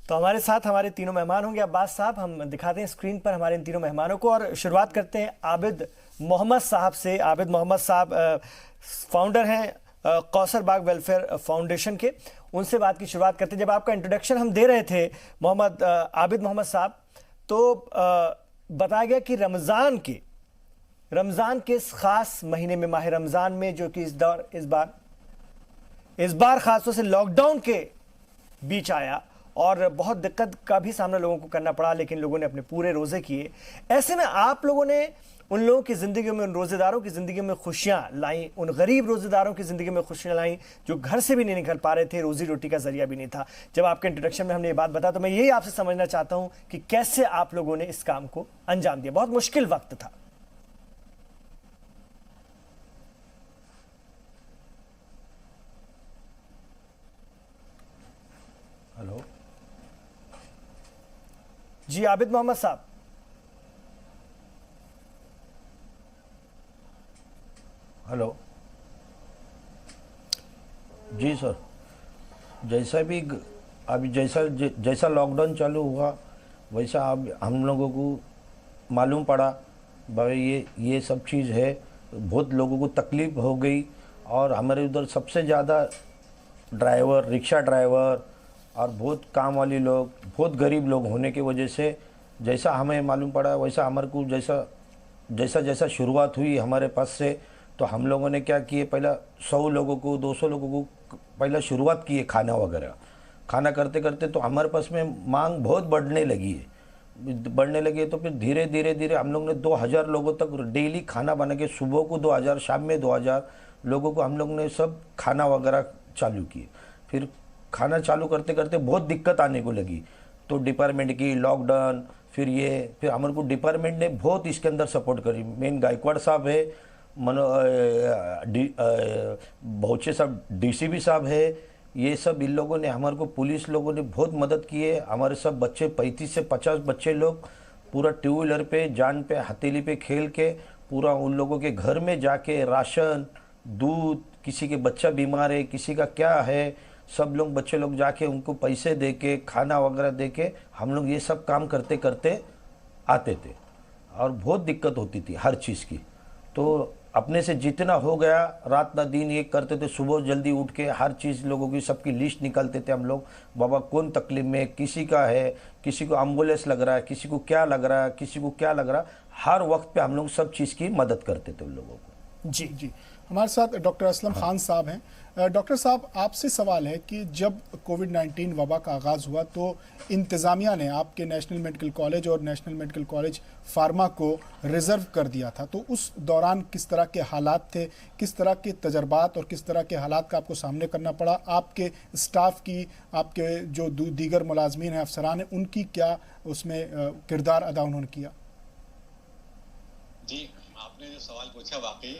तो हमारे साथ हमारे तीनों मेहमान होंगे। अब्बास साहब, हम दिखाते हैं स्क्रीन पर हमारे इन तीनों मेहमानों को और शुरुआत करते हैं आबिद मोहम्मद साहब से। आबिद मोहम्मद साहब फाउंडर हैं कौसर बाग वेलफेयर फाउंडेशन के। उनसे बात की शुरुआत करते हैं। जब आपका इंट्रोडक्शन हम दे रहे थे मोहम्मद आबिद मोहम्मद साहब, तो बताया गया कि रमज़ान के इस खास महीने में, माह रमज़ान में, जो कि इस बार खासतौर से लॉकडाउन के बीच आया और बहुत दिक्कत का भी सामना लोगों को करना पड़ा, लेकिन लोगों ने अपने पूरे रोज़े किए। ऐसे में आप लोगों ने उन लोगों की ज़िंदगी में, उन रोज़ेदारों की ज़िंदगी में खुशियाँ लाई, उन गरीब रोज़ेदारों की ज़िंदगी में खुशियाँ लाई जो घर से भी नहीं निकल पा रहे थे, रोज़ी रोटी का ज़रिया भी नहीं था। जब आपके इंट्रोडक्शन में हमने ये बात बताया तो मैं यही आपसे समझना चाहता हूँ कि कैसे आप लोगों ने इस काम को अंजाम दिया। बहुत मुश्किल वक्त था। हेलो जी, आबिद मोहम्मद साहब। हेलो जी सर, जैसा भी अभी जैसा लॉकडाउन चालू हुआ वैसा अब हम लोगों को मालूम पड़ा भाई ये सब चीज़ है, बहुत लोगों को तकलीफ हो गई। और हमारे उधर सबसे ज़्यादा ड्राइवर, रिक्शा ड्राइवर और बहुत काम वाले लोग, बहुत गरीब लोग होने की वजह से जैसा हमें मालूम पड़ा वैसा हमारे को जैसा शुरुआत हुई हमारे पास से, तो हम लोगों ने क्या किए, पहला 100 लोगों को, 200 लोगों को पहला शुरुआत की है खाना वगैरह। खाना करते करते तो हमारे पास में मांग बहुत बढ़ने लगी है, तो फिर धीरे धीरे हम लोग ने 2000 लोगों तक डेली खाना बना के, सुबह को 2000, शाम में 2000 लोगों को हम लोग ने सब खाना वगैरह चालू किए। फिर खाना चालू करते करते बहुत दिक्कत आने को लगी, तो डिपार्टमेंट की लॉकडाउन, फिर हमारे को डिपार्टमेंट ने बहुत इसके अंदर सपोर्ट करी। मेन गायकवाड़ साहब है, बहुचे साहब, डीसीपी साहब है, ये सब इन लोगों ने हमारे को, पुलिस लोगों ने बहुत मदद की है। हमारे सब बच्चे 35 से 50 बच्चे लोग पूरा 2 व्हीलर पे, जान पे, हथेली पे खेल के पूरा उन लोगों के घर में जाके राशन, दूध, किसी के बच्चा बीमार है, किसी का क्या है, सब लोग बच्चे लोग जाके उनको पैसे दे के, खाना वगैरह दे के हम लोग ये सब काम करते करते आते थे। और बहुत दिक्कत होती थी हर चीज़ की, तो अपने से जितना हो गया रात ना दिन ये करते थे। सुबह जल्दी उठ के हर चीज़ लोगों की, सबकी लिस्ट निकालते थे हम लोग, बाबा कौन तकलीफ में, किसी का है, किसी को एम्बुलेंस लग रहा है, किसी को क्या लग रहा है, किसी को क्या लग रहा है, हर वक्त पे हम लोग सब चीज़ की मदद करते थे उन लोगों को। जी जी, हमारे साथ डॉक्टर असलम खान साहब हैं। डॉक्टर साहब, आपसे सवाल है कि जब कोविड-19 वबा का आगाज़ हुआ तो इंतज़ामिया ने आपके नेशनल मेडिकल कॉलेज और नेशनल मेडिकल कॉलेज फार्मा को रिज़र्व कर दिया था, तो उस दौरान किस तरह के हालात थे, किस तरह के तजर्बात और किस तरह के हालात का आपको सामने करना पड़ा? आपके स्टाफ की, आपके जो दीगर मुलाजमीन हैं, अफसरान हैं, उनकी क्या उसमें किरदार अदा उन्होंने किया? जी, आपने जो सवाल पूछा वाकई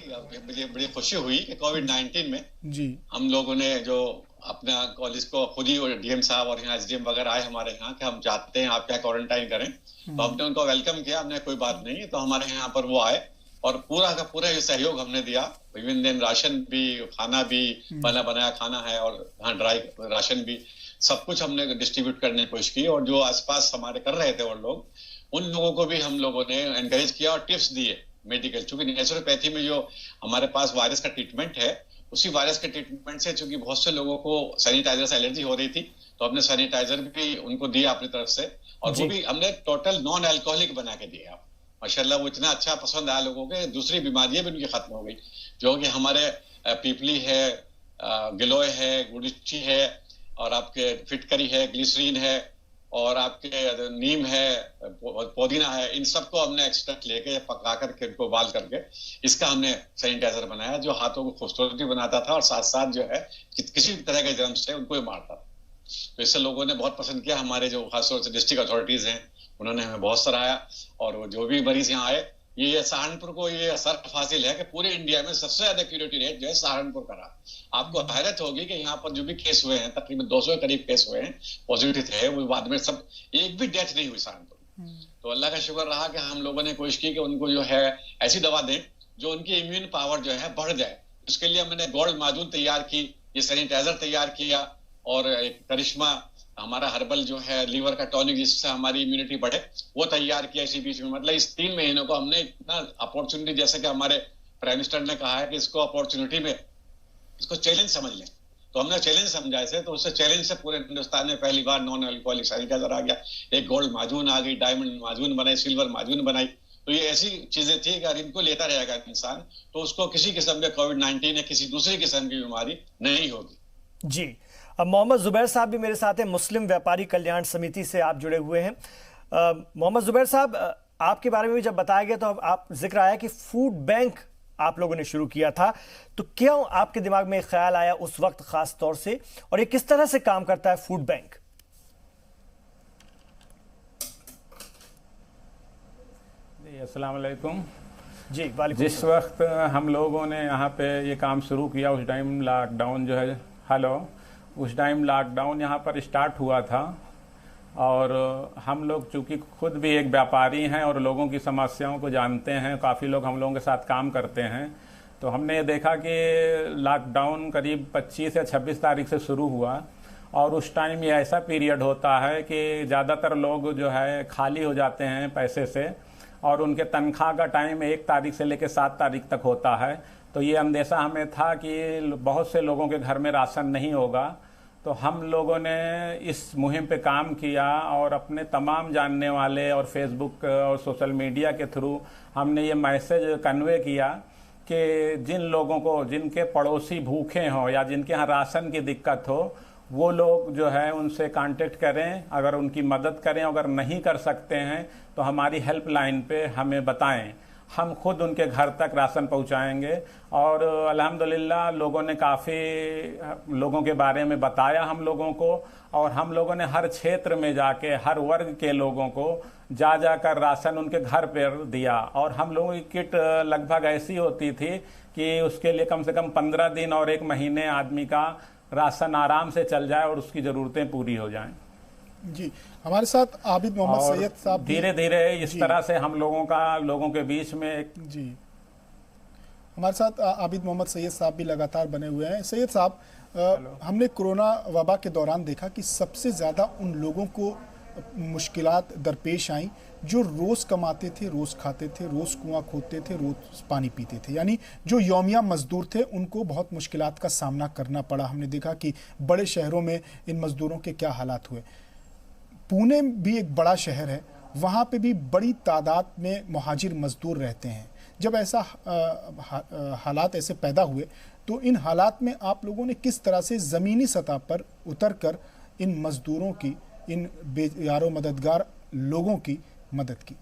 मुझे बड़ी खुशी हुई कि कोविड-19 में जी हम लोगों ने जो अपना कॉलेज को खुद ही, और डीएम साहब और यहाँ एसडीएम वगैरह आए हमारे यहाँ कि हम चाहते हैं आप क्या क्वारंटाइन करें, तो हमने उनको वेलकम किया। हमने कोई बात नहीं, तो हमारे यहाँ पर वो आए और पूरा का पूरा ये सहयोग हमने दिया। विभिन्न दिन राशन भी, खाना भी, बना बनाया खाना है और हाँ ड्राई राशन भी, सब कुछ हमने डिस्ट्रीब्यूट करने की कोशिश की। और जो आसपास हमारे कर रहे थे और लोग, उन लोगों को भी हम लोगों ने एनकरेज किया और टिप्स दिए मेडिकल। चूंकि नेचुरोपैथी में जो हमारे पास वायरस का ट्रीटमेंट है, उसी वायरस के ट्रीटमेंट से चूंकि बहुत से लोगों को सैनिटाइजर से एलर्जी हो रही थी, तो हमने सैनिटाइजर भी उनको दिया अपनी तरफ से, और वो भी हमने टोटल नॉन अल्कोहलिक बना के दिया। माशाल्लाह वो इतना अच्छा पसंद आया लोगों के, दूसरी बीमारियां भी उनकी खत्म हो गई। जो कि हमारे पीपली है, गिलोय है, गुड़ची है, और आपके फिटकरी है, ग्लिसरीन है, और आपके नीम है, पुदीना है, इन सबको हमने एक्सट्रैक्ट लेके पका करके इनको उबाल करके इसका हमने सैनिटाइजर बनाया, जो हाथों को खूबसूरत भी बनाता था और साथ साथ जो है किसी भी तरह के जर्म्स से उनको भी मारता था। तो इससे लोगों ने बहुत पसंद किया। हमारे जो खासतौर से डिस्ट्रिक्ट अथॉरिटीज हैं उन्होंने हमें बहुत सराहाया, और जो भी मरीज यहाँ आए, ये सहारनपुर को ये शर्फ हासिल है कि पूरे इंडिया में सबसे ज्यादा क्यूरेटिव रेट जो है सहारनपुर का रहा। आपको हैरत होगी कि यहाँ पर जो भी केस हुए हैं, तकरीबन 200 के करीब केस हुए हैं पॉजिटिव थे, वो बाद में सब एक भी डेथ नहीं हुई सहारनपुर। तो अल्लाह का शुक्र रहा कि हम लोगों ने कोशिश की कि उनको जो है ऐसी दवा दें जो उनकी इम्यून पावर जो है बढ़ जाए। उसके लिए मैंने गोल्ड माजून तैयार की, ये सैनिटाइजर तैयार किया, और एक करिश्मा हमारा हर्बल जो है लीवर का टॉनिक जिससे हमारी इम्यूनिटी बढ़े, वो तैयार किया इसी बीच में। मतलब इस 3 महीनों को हमने इतना अपॉर्चुनिटी, जैसे कि हमारे प्राइम मिनिस्टर ने कहा है कि इसको अपॉर्चुनिटी में, इसको चैलेंज समझ लें, तो हमने चैलेंज समझा इसे, तो उससे चैलेंज से पूरे हिंदुस्तान में पहली बार नॉन अल्कोहलिक सैनिटाइजर आ गया, एक गोल्ड माजून आ गई, डायमंड माजून बनाई, सिल्वर माजून बनाई। तो ये ऐसी चीजें थी कि अगर इनको लेता रहेगा इंसान तो उसको किसी किस्म के कोविड-19 या किसी दूसरी किस्म की बीमारी नहीं होगी। जी, अब मोहम्मद जुबैर साहब भी मेरे साथ हैं, मुस्लिम व्यापारी कल्याण समिति से आप जुड़े हुए हैं। मोहम्मद जुबैर साहब, आपके बारे में भी जब बताया गया तो आप जिक्र आया कि फूड बैंक आप लोगों ने शुरू किया था, तो क्यों आपके दिमाग में ख्याल आया उस वक्त खास तौर से, और ये किस तरह से काम करता है फूड बैंक? अस्सलाम वालेकुम जी। वालेकुम। जिस वक्त हम लोगों ने यहाँ पे ये काम शुरू किया उस टाइम लॉकडाउन जो है उस टाइम लॉकडाउन यहाँ पर स्टार्ट हुआ था, और हम लोग चूँकि खुद भी एक व्यापारी हैं और लोगों की समस्याओं को जानते हैं, काफ़ी लोग हम लोगों के साथ काम करते हैं, तो हमने देखा कि लॉकडाउन करीब 25 या 26 तारीख से शुरू हुआ, और उस टाइम ये ऐसा पीरियड होता है कि ज़्यादातर लोग जो है खाली हो जाते हैं पैसे से, और उनके तनख्वाह का टाइम 1 तारीख से लेकर 7 तारीख तक होता है। तो ये अंदेशा हमें था कि बहुत से लोगों के घर में राशन नहीं होगा, तो हम लोगों ने इस मुहिम पे काम किया और अपने तमाम जानने वाले और फेसबुक और सोशल मीडिया के थ्रू हमने ये मैसेज कन्वे किया कि जिन लोगों को, जिनके पड़ोसी भूखे हों या जिनके यहाँ राशन की दिक्कत हो, वो लोग जो है उनसे कांटेक्ट करें, अगर उनकी मदद करें, अगर नहीं कर सकते हैं तो हमारी हेल्पलाइन पे हमें बताएं, हम खुद उनके घर तक राशन पहुंचाएंगे। और अल्हम्दुलिल्लाह लोगों ने काफ़ी लोगों के बारे में बताया हम लोगों को, और हम लोगों ने हर क्षेत्र में जाके हर वर्ग के लोगों को जाकर राशन उनके घर पर दिया। और हम लोगों की किट लगभग ऐसी होती थी कि उसके लिए कम से कम 15 दिन और 1 महीने आदमी का राशन आराम से चल जाए और उसकी ज़रूरतें पूरी हो जाएं। जी, हमारे साथ आबिद मोहम्मद सैयद साहब धीरे धीरे इस तरह से हम लोगों के बीच में जी, हमारे साथ आबिद मोहम्मद सैयद साहब भी लगातार बने हुए हैं। सैयद साहब, हमने कोरोना वबा के दौरान देखा कि सबसे ज़्यादा उन लोगों को मुश्किलात दरपेश आई जो रोज़ कमाते थे, रोज़ खाते थे, रोज़ कुआं खोदते थे, रोज़ पानी पीते थे, यानी जो यौमिया मजदूर थे उनको बहुत मुश्किलात का सामना करना पड़ा। हमने देखा कि बड़े शहरों में इन मजदूरों के क्या हालात हुए। पुणे भी एक बड़ा शहर है, वहाँ पे भी बड़ी तादाद में मुहाजिर मजदूर रहते हैं। जब ऐसा हालात ऐसे पैदा हुए तो इन हालात में आप लोगों ने किस तरह से ज़मीनी सतह पर उतरकर इन मजदूरों की, इन बेयारो मददगार लोगों की मदद की?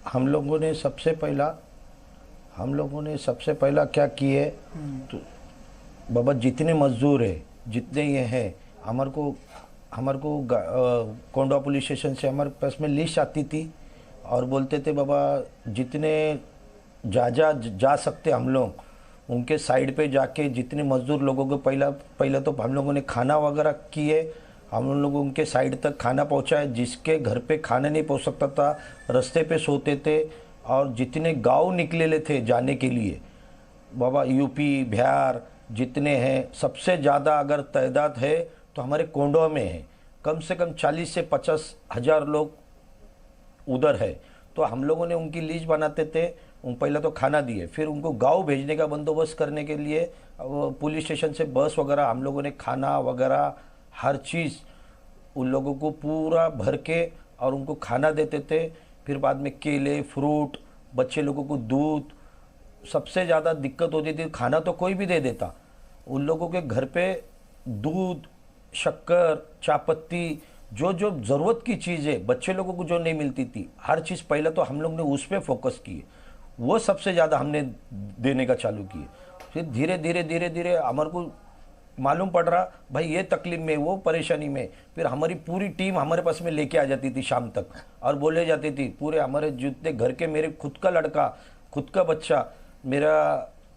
हम लोगों ने सबसे पहला क्या किए, तो बाबा जितने मजदूर है, जितने ये हैं, हमारे को कोंडवा पुलिस स्टेशन से हमारे पास में लिस्ट आती थी और बोलते थे बाबा जितने जा सकते हम लोग उनके साइड पे जाके जितने मजदूर लोगों को पहला तो हम लोगों ने खाना वगैरह किए, हम लोग उनके साइड तक खाना पहुंचाए। जिसके घर पे खाना नहीं पहुंच सकता था रास्ते पे सोते थे, और जितने गांव निकले थे जाने के लिए, बाबा यूपी बिहार जितने हैं, सबसे ज़्यादा अगर तादाद है तो हमारे कोंडवा में है, कम से कम 40 से 50 हज़ार लोग उधर है। तो हम लोगों ने उनकी लिस्ट बनाते थे, उन पहले तो खाना दिए, फिर उनको गांव भेजने का बंदोबस्त करने के लिए पुलिस स्टेशन से बस वगैरह हम लोगों ने खाना वगैरह हर चीज़ उन लोगों को पूरा भर के और उनको खाना देते थे। फिर बाद में केले, फ्रूट, बच्चे लोगों को दूध। सबसे ज़्यादा दिक्कत होती थी, खाना तो कोई भी दे देता, उन लोगों के घर पे दूध, शक्कर, चापत्ती, जो ज़रूरत की चीज़ें बच्चे लोगों को जो नहीं मिलती थी, हर चीज़ पहले तो हम लोग ने उस पर फोकस किए, वो सबसे ज़्यादा हमने देने का चालू किए। फिर धीरे धीरे हमारे को मालूम पड़ रहा भाई ये तकलीफ में, वो परेशानी में, फिर हमारी पूरी टीम हमारे पास में लेके आ जाती थी शाम तक और बोले जाती थी, पूरे हमारे जितने घर के, मेरे खुद का लड़का, खुद का बच्चा, मेरा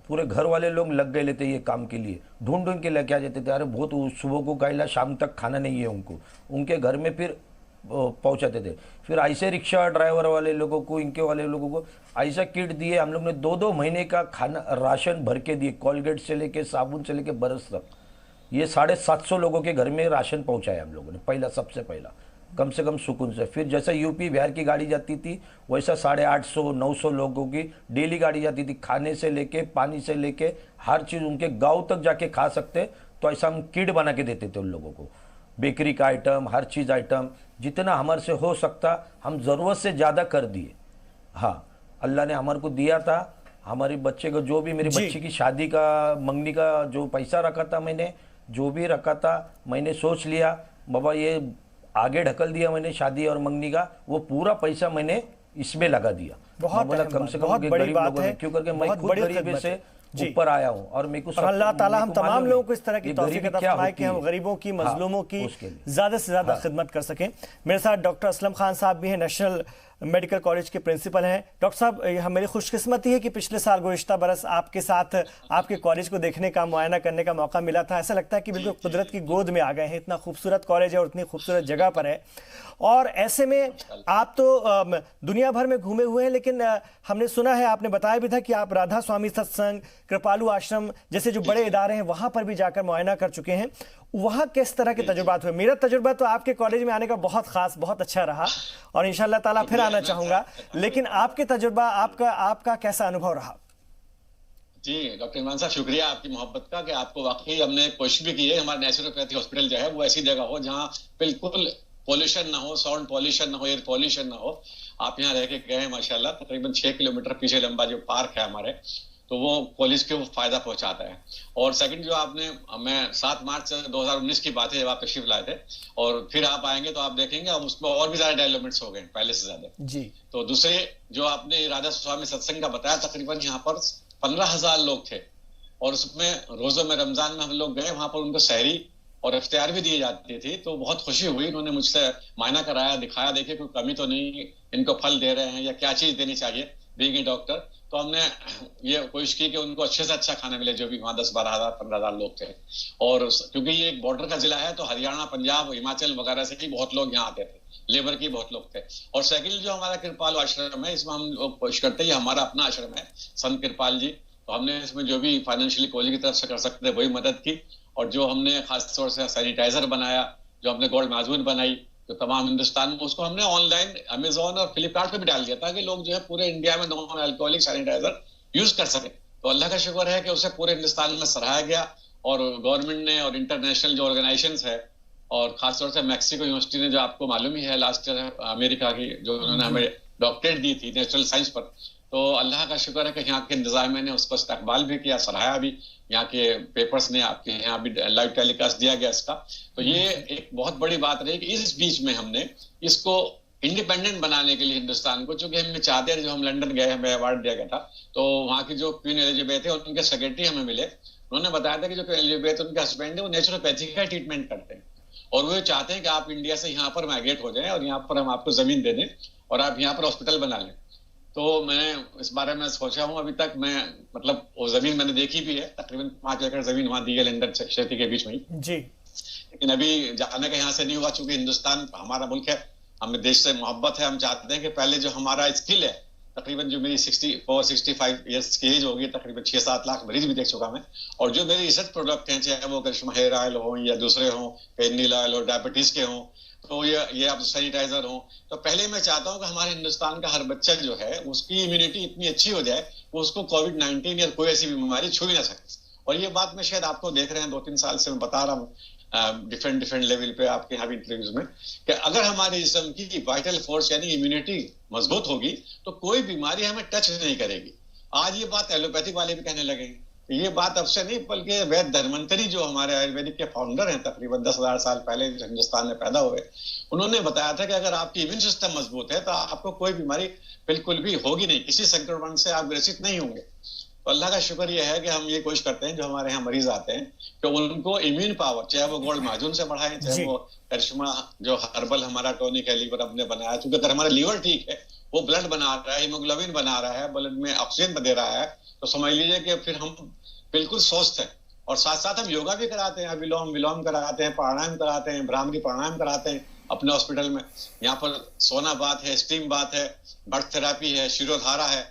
पूरे घर वाले लोग लग गए लेते ये काम के लिए, ढूंढ के लेके आ जाते थे। अरे बहुत सुबह को कहला शाम तक खाना नहीं है उनको, उनके घर में फिर पहुंचाते थे। फिर ऐसे रिक्शा ड्राइवर वाले लोगों को, इनके वाले लोगों को ऐसा किट दिए हम लोग ने, 2-2 महीने का खाना राशन भर के दिए, कोलगेट से लेके साबुन से लेके बरस तक। ये 750 लोगों के घर में राशन पहुंचाया हम लोगों ने, सबसे पहला। कम से कम सुकून से। फिर जैसा यूपी बिहार की गाड़ी जाती थी वैसा 850-900 लोगों की डेली गाड़ी जाती थी, खाने से लेके पानी से लेके हर चीज़ उनके गांव तक जाके खा सकते। तो ऐसा हम किट बना के देते थे उन लोगों को, बेकरी का आइटम, हर चीज़ आइटम, जितना हमारे से हो सकता हम ज़रूरत से ज़्यादा कर दिए। हाँ, अल्लाह ने हमारे को दिया था। हमारे बच्चे को जो भी, मेरी बच्ची की शादी का मंगनी का जो पैसा रखा था, मैंने जो भी रखा था, मैंने सोच लिया बाबा ये आगे ढकल दिया मैंने शादी और मंगनी का, वो पूरा पैसा मैंने इसमें लगा दिया। बहुत कम से कम बहुत बड़ी बात है, क्यों करके मैं खुद गरीबी से ऊपर आया हूँ और मेरे को अल्लाह ताला हम तमाम लोगों को इस तरह की तौफीक अता फरमाए कि हम गरीबों की, मजलूमों की ज्यादा से ज्यादा खिदमत कर सकें। मेरे साथ डॉक्टर असलम खान साहब भी हैं, नेशनल मेडिकल कॉलेज के प्रिंसिपल हैं। डॉक्टर साहब, मेरी खुशकिस्मती है कि पिछले साल गुज़िश्ता बरस आपके साथ आपके कॉलेज को देखने का, मुआयना करने का मौका मिला था। ऐसा लगता है कि बिल्कुल कुदरत की गोद में आ गए हैं। इतना खूबसूरत कॉलेज है और इतनी खूबसूरत जगह पर है, और ऐसे में आप तो दुनिया भर में घूमे हुए हैं, लेकिन हमने सुना है, आपने बताया भी था कि आप राधा स्वामी सत्संग, कृपालु आश्रम जैसे जो बड़े इदारे हैं वहाँ पर भी जाकर मुआयना कर चुके हैं। वहाँ किस तरह के तजुर्बात हुए? मेरा तजुर्बा तो आपके कॉलेज में आने का बहुत खास, बहुत अच्छा रहा और इंशाअल्लाह ताला फिर आना चाहूँगा, लेकिन आपके तजुर्बा, आपका कैसा अनुभव रहा? जी डॉक्टर इमरान साहब, शुक्रिया आपकी मोहब्बत का कि आपको वाकई हमने कोशिश भी की है हमारा नेचुरोपैथी हॉस्पिटल जो है वो ऐसी जगह हो जहाँ बिल्कुल पॉल्यूशन ना हो, साउंड पॉल्यूशन ना हो, एयर पॉल्यूशन ना हो। आप यहाँ रह के गए माशाल्लाह, तकरीबन 6 किलोमीटर पीछे लंबा जो पार्क है हमारे, तो वो कॉलेज को फायदा पहुंचाता है। और सेकंड जो आपने, मैं 7 मार्च 2019 की बात है जब आप तशरीफ लाए थे, और फिर आप आएंगे तो आप देखेंगे अब उसमें और भी ज्यादा डेवलपमेंट्स हो गए पहले से ज्यादा जी। तो दूसरे जो आपने राधा स्वामी सत्संग का बताया, तकरीबन यहाँ पर 15,000 लोग थे, और उसमें रोजों में रमजान में हम लोग गए, वहां पर उनको सहरी और इफ्तियार भी दिए जाते थे। तो बहुत खुशी हुई, इन्होंने मुझसे मायना कराया, दिखाया, देखिए कोई कमी तो नहीं, इनको फल दे रहे हैं या क्या चीज देनी चाहिए, बीइंग डॉक्टर। तो हमने ये कोशिश की कि उनको अच्छे से अच्छा खाना मिले, जो भी वहाँ 10-12 हज़ार 15,000 लोग थे। और क्योंकि ये एक बॉर्डर का जिला है, तो हरियाणा, पंजाब, हिमाचल वगैरह से भी बहुत लोग यहाँ आते थे, लेबर की बहुत लोग थे। और सेकंड जो हमारा कृपाल आश्रम है, इसमें हम लोग कोशिश करते हैं, हमारा अपना आश्रम है संत कृपाल जी, तो हमने इसमें जो भी फाइनेंशियली कॉलेज की तरफ से कर सकते थे वही मदद की। और जो हमने खासतौर से सैनिटाइजर बनाया, जो हमने गोल्ड माजून बनाई, तो तमाम हिंदुस्तान में उसको हमने ऑनलाइन अमेजोन और फ्लिपकार्ट पे भी डाल दिया, ताकि लोग जो है पूरे इंडिया में नॉन अल्कोहलिक सैनिटाइजर यूज कर सके। तो अल्लाह का शुक्र है कि उसे पूरे हिंदुस्तान में सराहा गया, और गवर्नमेंट ने और इंटरनेशनल जो ऑर्गेनाइजेशंस है, और खासतौर से मैक्सिको यूनिवर्सिटी ने, जो आपको मालूम ही है लास्ट ईयर अमेरिका की, जो उन्होंने हमें डॉक्टरेट दी थी नेचुरल साइंस पर, तो अल्लाह का शुक्र है कि यहाँ के इंतजामिया ने उसको इस्तकबाल भी किया, सराहा भी, यहाँ के पेपर्स ने, आपके यहाँ भी लाइव टेलीकास्ट दिया गया इसका। तो ये एक बहुत बड़ी बात रही कि इस बीच में हमने इसको इंडिपेंडेंट बनाने के लिए हिंदुस्तान को, चूंकि हमें चाहते हैं, जो हम लंदन गए, हमें अवार्ड दिया गया था, तो वहाँ की जो क्वीन एलिजाबेथ है उनके सेक्रेटरी हमें मिले, उन्होंने बताया था कि जो क्वीन एलिजाबेथ उनके हस्बैंड है वो नेचुरोपैथी का ट्रीटमेंट करते हैं, और वो चाहते हैं कि आप इंडिया से यहाँ पर माइग्रेट हो जाएं और यहाँ पर हम आपको जमीन दे दें और आप यहाँ पर हॉस्पिटल बना लें। तो मैं इस बारे में सोचा हूँ, अभी तक मैं मतलब वो जमीन मैंने देखी भी है, तकरीबन 5 एकड़ जमीन वहाँ दी है लंदन क्षेत्र के बीच में जी। लेकिन अभी जाने का यहाँ से नहीं हुआ, चूंकि हिंदुस्तान हमारा मुल्क है, हमें देश से मोहब्बत है, हम चाहते हैं कि पहले जो हमारा स्किल है, तकरीबन जो मेरी 64-65 ईयर्स की एज होगी, तकरीबन 6-7 लाख मरीज भी देख चुका मैं, और जो मेरे रिसर्च प्रोडक्ट हैं, चाहे वो करिश्मा हेयर ऑयल हो या दूसरे हो, पेनिल ऑयल हो, डायबिटीज के हो, तो ये आप सैनिटाइजर हो, तो पहले मैं चाहता हूं कि हमारे हिंदुस्तान का हर बच्चा जो है उसकी इम्यूनिटी इतनी अच्छी हो जाए वो उसको कोविड-19 या कोई ऐसी बीमारी छू ही ना सके। और ये बात मैं शायद आपको देख रहे हैं 2-3 साल से मैं बता रहा हूँ डिफरेंट लेवल पे आपके यहाँ भी इंटरव्यूज में, कि अगर हमारे जिस्म की वाइटल फोर्स यानी इम्यूनिटी मजबूत होगी तो कोई बीमारी हमें टच नहीं करेगी। आज ये बात एलोपैथिक वाले भी कहने लगे, ये बात अब से नहीं, बल्कि वैद्य धन्वंतरी जो हमारे आयुर्वेदिक के फाउंडर हैं, तकरीबन 10,000 साल पहले हिंदुस्तान में पैदा हुए, उन्होंने बताया था कि अगर आपकी इम्यून सिस्टम मजबूत है तो आपको कोई बीमारी बिल्कुल भी होगी नहीं, किसी संक्रमण से आप ग्रसित नहीं होंगे। तो अल्लाह का शुक्र यह है कि हम ये कोशिश करते हैं, जो हमारे यहाँ मरीज आते हैं, कि उनको इम्यून पावर, चाहे वो गोल्ड माजून से बढ़ाएं, चाहे वो करिश्मा जो हर्बल हमारा टॉनिक है लीवर हमने बनाया, क्योंकि अगर हमारा लीवर ठीक है, वो ब्लड बना रहा है, हीमोग्लोबिन बना रहा है, ब्लड में ऑक्सीजन दे रहा है, तो समझ लीजिए कि फिर हम बिल्कुल स्वस्थ है। और साथ साथ हम योगा भी कराते हैं, विलोम विलोम कराते हैं, प्राणायाम कराते हैं, भ्रामरी प्राणायाम कराते हैं अपने हॉस्पिटल में। यहाँ पर सोना बात है, स्टीम बात है, बर्थ थेरापी है, शिरोधारा है।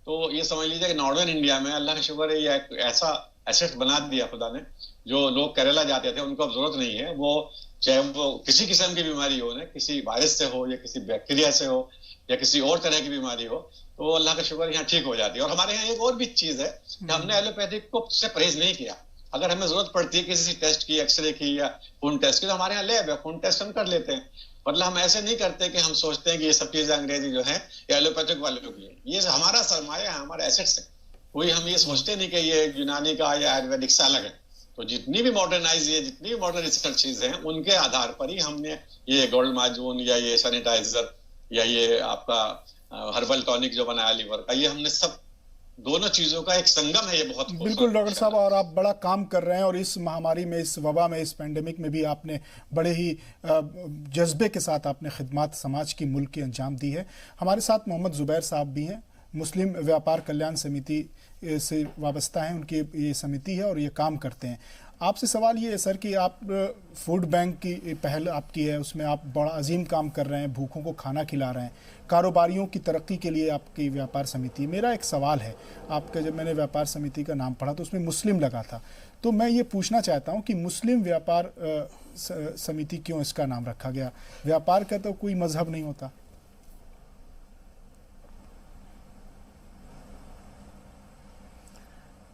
तो ये समझ लीजिए कि नॉर्दर्न इंडिया में अल्लाह का शुक्र है, ये एक ऐसा एसेट बना दिया खुदा ने। जो लोग केरला जाते थे उनको अब जरूरत नहीं है, वो चाहे वो किसी किस्म की बीमारी हो, ना किसी वायरस से हो या किसी बैक्टीरिया से हो या किसी और तरह की बीमारी हो, तो वो अल्लाह का शुक्र यहाँ ठीक हो जाती है। और हमारे यहाँ एक और भी चीज है कि हमने एलोपैथिक को से परहेज नहीं किया। अगर हमें जरूरत पड़ती है किसी टेस्ट की, एक्सरे की या खून टेस्ट की, तो हमारे यहाँ लैब है, खून टेस्ट हम कर लेते हैं। मतलब हम ऐसे नहीं करते कि हम सोचते हैं कि ये सब चीजें अंग्रेजी जो है ये एलोपैथिक वालों की है। ये हमारा सरमाया है, हमारा एसेट्स है। कोई हम ये सोचते नहीं कि ये यूनानी का या आयुर्वेदिक से अलग है। तो जितनी भी मॉडर्नाइज है, जितनी भी मॉडर्न रिसर्च हैं, उनके आधार पर ही हमने ये गोल्ड माजून या ये सैनिटाइजर या ये आपका हर्बल टॉनिक जो बनाया लीवर का, ये हमने सब दोनों चीजों का एक संगम है। ये बहुत बिल्कुल डॉक्टर साहब, और आप बड़ा काम कर रहे हैं और इस महामारी में, इस वबा में, इस पेंडेमिक में भी आपने बड़े ही जज्बे के साथ आपने खिदमत समाज की, मुल्क की अंजाम दी है। हमारे साथ मोहम्मद जुबैर साहब भी हैं, मुस्लिम व्यापार कल्याण समिति से वाबस्ता हैं, उनकी ये समिति है और ये काम करते हैं। आपसे सवाल ये है सर कि आप फूड बैंक की पहल आपकी है, उसमें आप बड़ा अजीम काम कर रहे हैं, भूखों को खाना खिला रहे हैं, कारोबारियों की तरक्की के लिए आपकी व्यापार समिति। मेरा एक सवाल है, आपका जब मैंने व्यापार समिति का नाम पढ़ा तो उसमें मुस्लिम लगा था, तो मैं ये पूछना चाहता हूँ कि मुस्लिम व्यापार समिति क्यों इसका नाम रखा गया? व्यापार का तो कोई मजहब नहीं होता।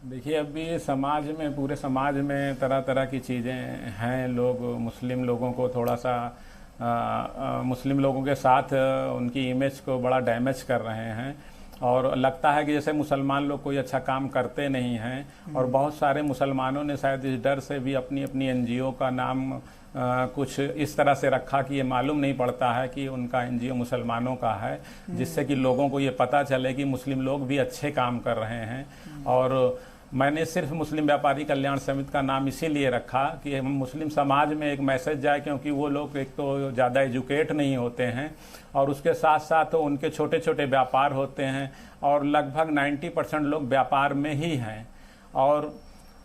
देखिए, अभी समाज में, पूरे समाज में तरह तरह की चीज़ें हैं। लोग मुस्लिम लोगों को थोड़ा सा मुस्लिम लोगों के साथ उनकी इमेज को बड़ा डैमेज कर रहे हैं और लगता है कि जैसे मुसलमान लोग कोई अच्छा काम करते नहीं हैं। और बहुत सारे मुसलमानों ने शायद इस डर से भी अपनी अपनी एनजीओ का नाम कुछ इस तरह से रखा कि ये मालूम नहीं पड़ता है कि उनका एनजीओ मुसलमानों का है, जिससे कि लोगों को ये पता चले कि मुस्लिम लोग भी अच्छे काम कर रहे हैं। और मैंने सिर्फ मुस्लिम व्यापारी कल्याण समिति का नाम इसीलिए रखा कि हम मुस्लिम समाज में एक मैसेज जाए, क्योंकि वो लोग एक तो ज़्यादा एजुकेट नहीं होते हैं और उसके साथ साथ उनके छोटे छोटे व्यापार होते हैं और लगभग 90% लोग व्यापार में ही हैं। और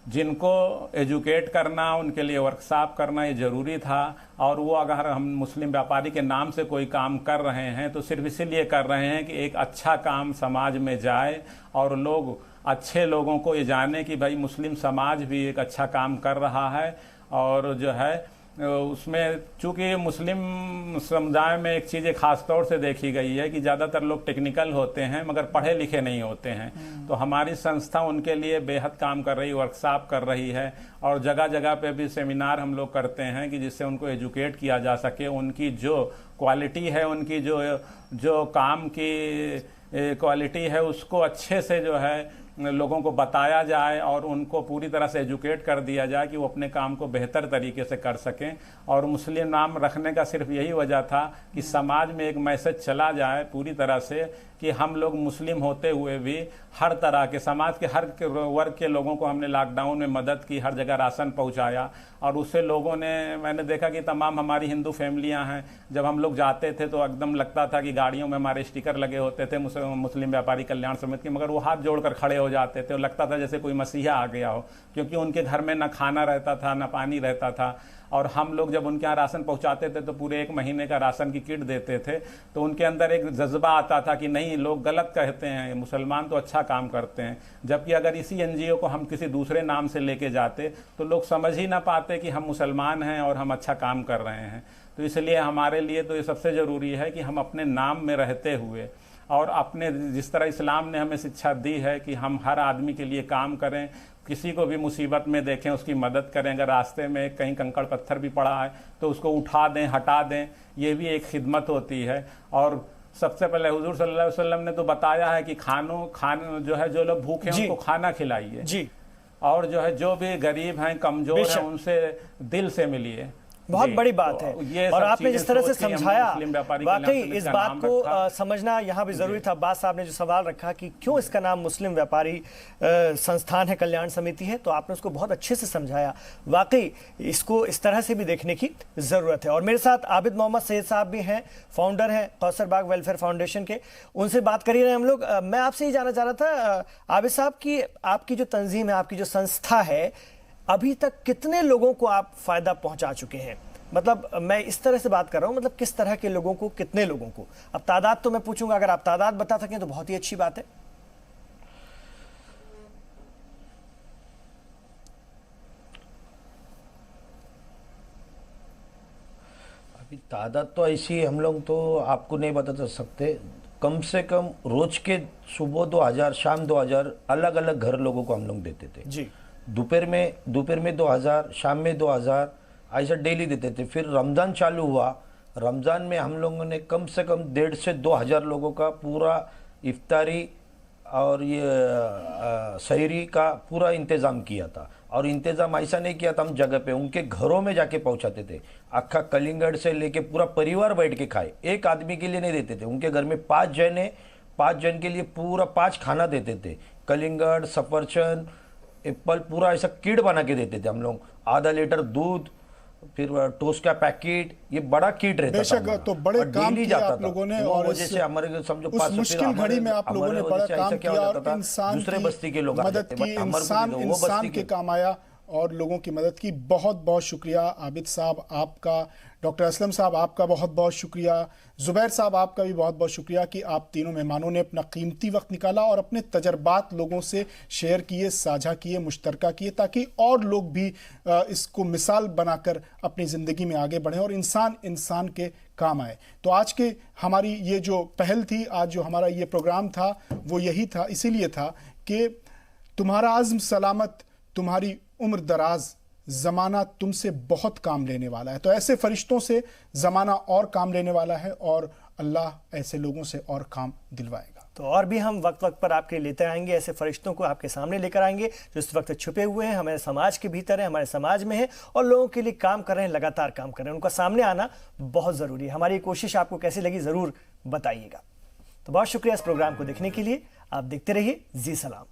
जिनको एजुकेट करना, उनके लिए वर्कशॉप करना ये ज़रूरी था। और वो अगर हम मुस्लिम व्यापारी के नाम से कोई काम कर रहे हैं तो सिर्फ इसीलिए कर रहे हैं कि एक अच्छा काम समाज में जाए और लोग, अच्छे लोगों को ये जाने कि भाई मुस्लिम समाज भी एक अच्छा काम कर रहा है। और जो है उसमें चूँकि मुस्लिम समुदाय में एक चीज़ खास तौर से देखी गई है कि ज़्यादातर लोग टेक्निकल होते हैं मगर पढ़े लिखे नहीं होते हैं। तो हमारी संस्था उनके लिए बेहद काम कर रही, वर्कशॉप कर रही है और जगह जगह पे भी सेमिनार हम लोग करते हैं कि जिससे उनको एजुकेट किया जा सके। उनकी जो क्वालिटी है, उनकी जो काम की क्वालिटी है, उसको अच्छे से जो है लोगों को बताया जाए और उनको पूरी तरह से एजुकेट कर दिया जाए कि वो अपने काम को बेहतर तरीके से कर सकें। और मुस्लिम नाम रखने का सिर्फ यही वजह था कि समाज में एक मैसेज चला जाए पूरी तरह से कि हम लोग मुस्लिम होते हुए भी हर तरह के, समाज के हर वर्ग के लोगों को हमने लॉकडाउन में मदद की, हर जगह राशन पहुंचाया। और उससे लोगों ने, मैंने देखा कि तमाम हमारी हिंदू फैमिलियां हैं, जब हम लोग जाते थे तो एकदम लगता था कि गाड़ियों में हमारे स्टिकर लगे होते थे मुस्लिम व्यापारी कल्याण समिति के, मगर वो हाथ जोड़कर खड़े हो जाते थे और लगता था जैसे कोई मसीहा आ गया हो, क्योंकि उनके घर में ना खाना रहता था, ना पानी रहता था। और हम लोग जब उनके यहाँ राशन पहुँचाते थे तो पूरे 1 महीने का राशन की किट देते थे। तो उनके अंदर एक जज्बा आता था कि नहीं, लोग गलत कहते हैं, मुसलमान तो अच्छा काम करते हैं। जबकि अगर इसी एनजीओ को हम किसी दूसरे नाम से लेके जाते तो लोग समझ ही ना पाते कि हम मुसलमान हैं और हम अच्छा काम कर रहे हैं। तो इसलिए हमारे लिए तो ये सबसे ज़रूरी है कि हम अपने नाम में रहते हुए और अपने, जिस तरह इस्लाम ने हमें शिक्षा दी है कि हम हर आदमी के लिए काम करें, किसी को भी मुसीबत में देखें, उसकी मदद करें। अगर रास्ते में कहीं कंकड़ पत्थर भी पड़ा है तो उसको उठा दें, हटा दें, ये भी एक खिदमत होती है। और सबसे पहले हुजूर सल्लल्लाहु अलैहि वसल्लम ने तो बताया है कि खानो जो है, जो लोग भूखे हैं उनको खाना खिलाइए जी। और जो है, जो भी गरीब हैं, कमजोर हैं, उनसे दिल से मिलिए। बहुत बड़ी बात है। और आपने जिस तरह से समझाया, वाकई इस बात को समझना यहाँ भी जरूरी था। अब्बास साहब ने जो सवाल रखा कि क्यों इसका नाम मुस्लिम व्यापारी संस्थान है, कल्याण समिति है, तो आपने उसको बहुत अच्छे से समझाया। वाकई इसको इस तरह से भी देखने की जरूरत है। और मेरे साथ आबिद मोहम्मद सैयद साहब भी हैं, फाउंडर हैं कौसर बाग वेलफेयर फाउंडेशन के, उनसे बात कर ही रहे हम लोग। मैं आपसे ये जानना चाह रहा था आबिद साहब की आपकी जो तंजीम है, आपकी जो संस्था है, अभी तक कितने लोगों को आप फायदा पहुंचा चुके हैं? मतलब मैं इस तरह से बात कर रहा हूं, मतलब किस तरह के लोगों को, कितने लोगों को? अब तादाद तो मैं पूछूंगा, अगर आप तादाद बता सकें तो बहुत ही अच्छी बात है। तादाद तो ऐसी हम लोग तो आपको नहीं बता सकते, कम से कम रोज के सुबह 2000 शाम 2000 अलग अलग घर लोगों को हम लोग देते थे जी। दोपहर में 2000 शाम में 2000 ऐसा डेली देते थे। फिर रमज़ान चालू हुआ, रमज़ान में हम लोगों ने कम से कम 1.5 से 2000 लोगों का पूरा इफ्तारी और ये सहरी का पूरा इंतज़ाम किया था। और इंतज़ाम ऐसा नहीं किया था हम जगह पे, उनके घरों में जाके पहुंचाते थे। अक्खा कलिंगड़ से लेके पूरा परिवार बैठ के खाए, एक आदमी के लिए नहीं देते थे। उनके घर में 5 जन है, 5 जन के लिए पूरा 5 खाना देते थे। कलिंगड़, सफरचंद, एप्पल पूरा ऐसा किट बना के देते थे हम लोग। आधा लीटर दूध, फिर टोस्ट का पैकेट, ये बड़ा किट रहता बेशक था। तो बड़े काम किया आप लोगों ने, और वजह से हमारे समझो उस मुश्किल घड़ी में आप लोगों ने बड़ा काम किया और इंसान दूसरे बस्ती के लोग मदद की, इंसान के काम आया और लोगों की मदद की। बहुत बहुत शुक्रिया आबिद साहब आपका, डॉक्टर असलम साहब आपका बहुत बहुत शुक्रिया, जुबैर साहब आपका भी बहुत बहुत शुक्रिया कि आप तीनों मेहमानों ने अपना कीमती वक्त निकाला और अपने तजर्बात लोगों से शेयर किए, साझा किए, मुश्तरका किए, ताकि और लोग भी इसको मिसाल बनाकर अपनी ज़िंदगी में आगे बढ़ें और इंसान के काम आए। तो आज के हमारी ये जो पहल थी, आज जो हमारा ये प्रोग्राम था वो यही था, इसीलिए था कि तुम्हारा आज़्म सलामत, तुम्हारी उम्र दराज, ज़माना तुमसे बहुत काम लेने वाला है। तो ऐसे फरिश्तों से ज़माना और काम लेने वाला है और अल्लाह ऐसे लोगों से और काम दिलवाएगा। तो और भी हम वक्त वक्त पर आपके लेते आएंगे, ऐसे फरिश्तों को आपके सामने लेकर आएंगे जो इस वक्त छुपे हुए हैं, हमारे समाज के भीतर है, हमारे समाज में है और लोगों के लिए काम कर रहे हैं, लगातार काम कर रहे हैं। उनका सामने आना बहुत ज़रूरी है। हमारी कोशिश आपको कैसी लगी ज़रूर बताइएगा। तो बहुत शुक्रिया इस प्रोग्राम को देखने के लिए। आप देखते रहिए जी सलाम।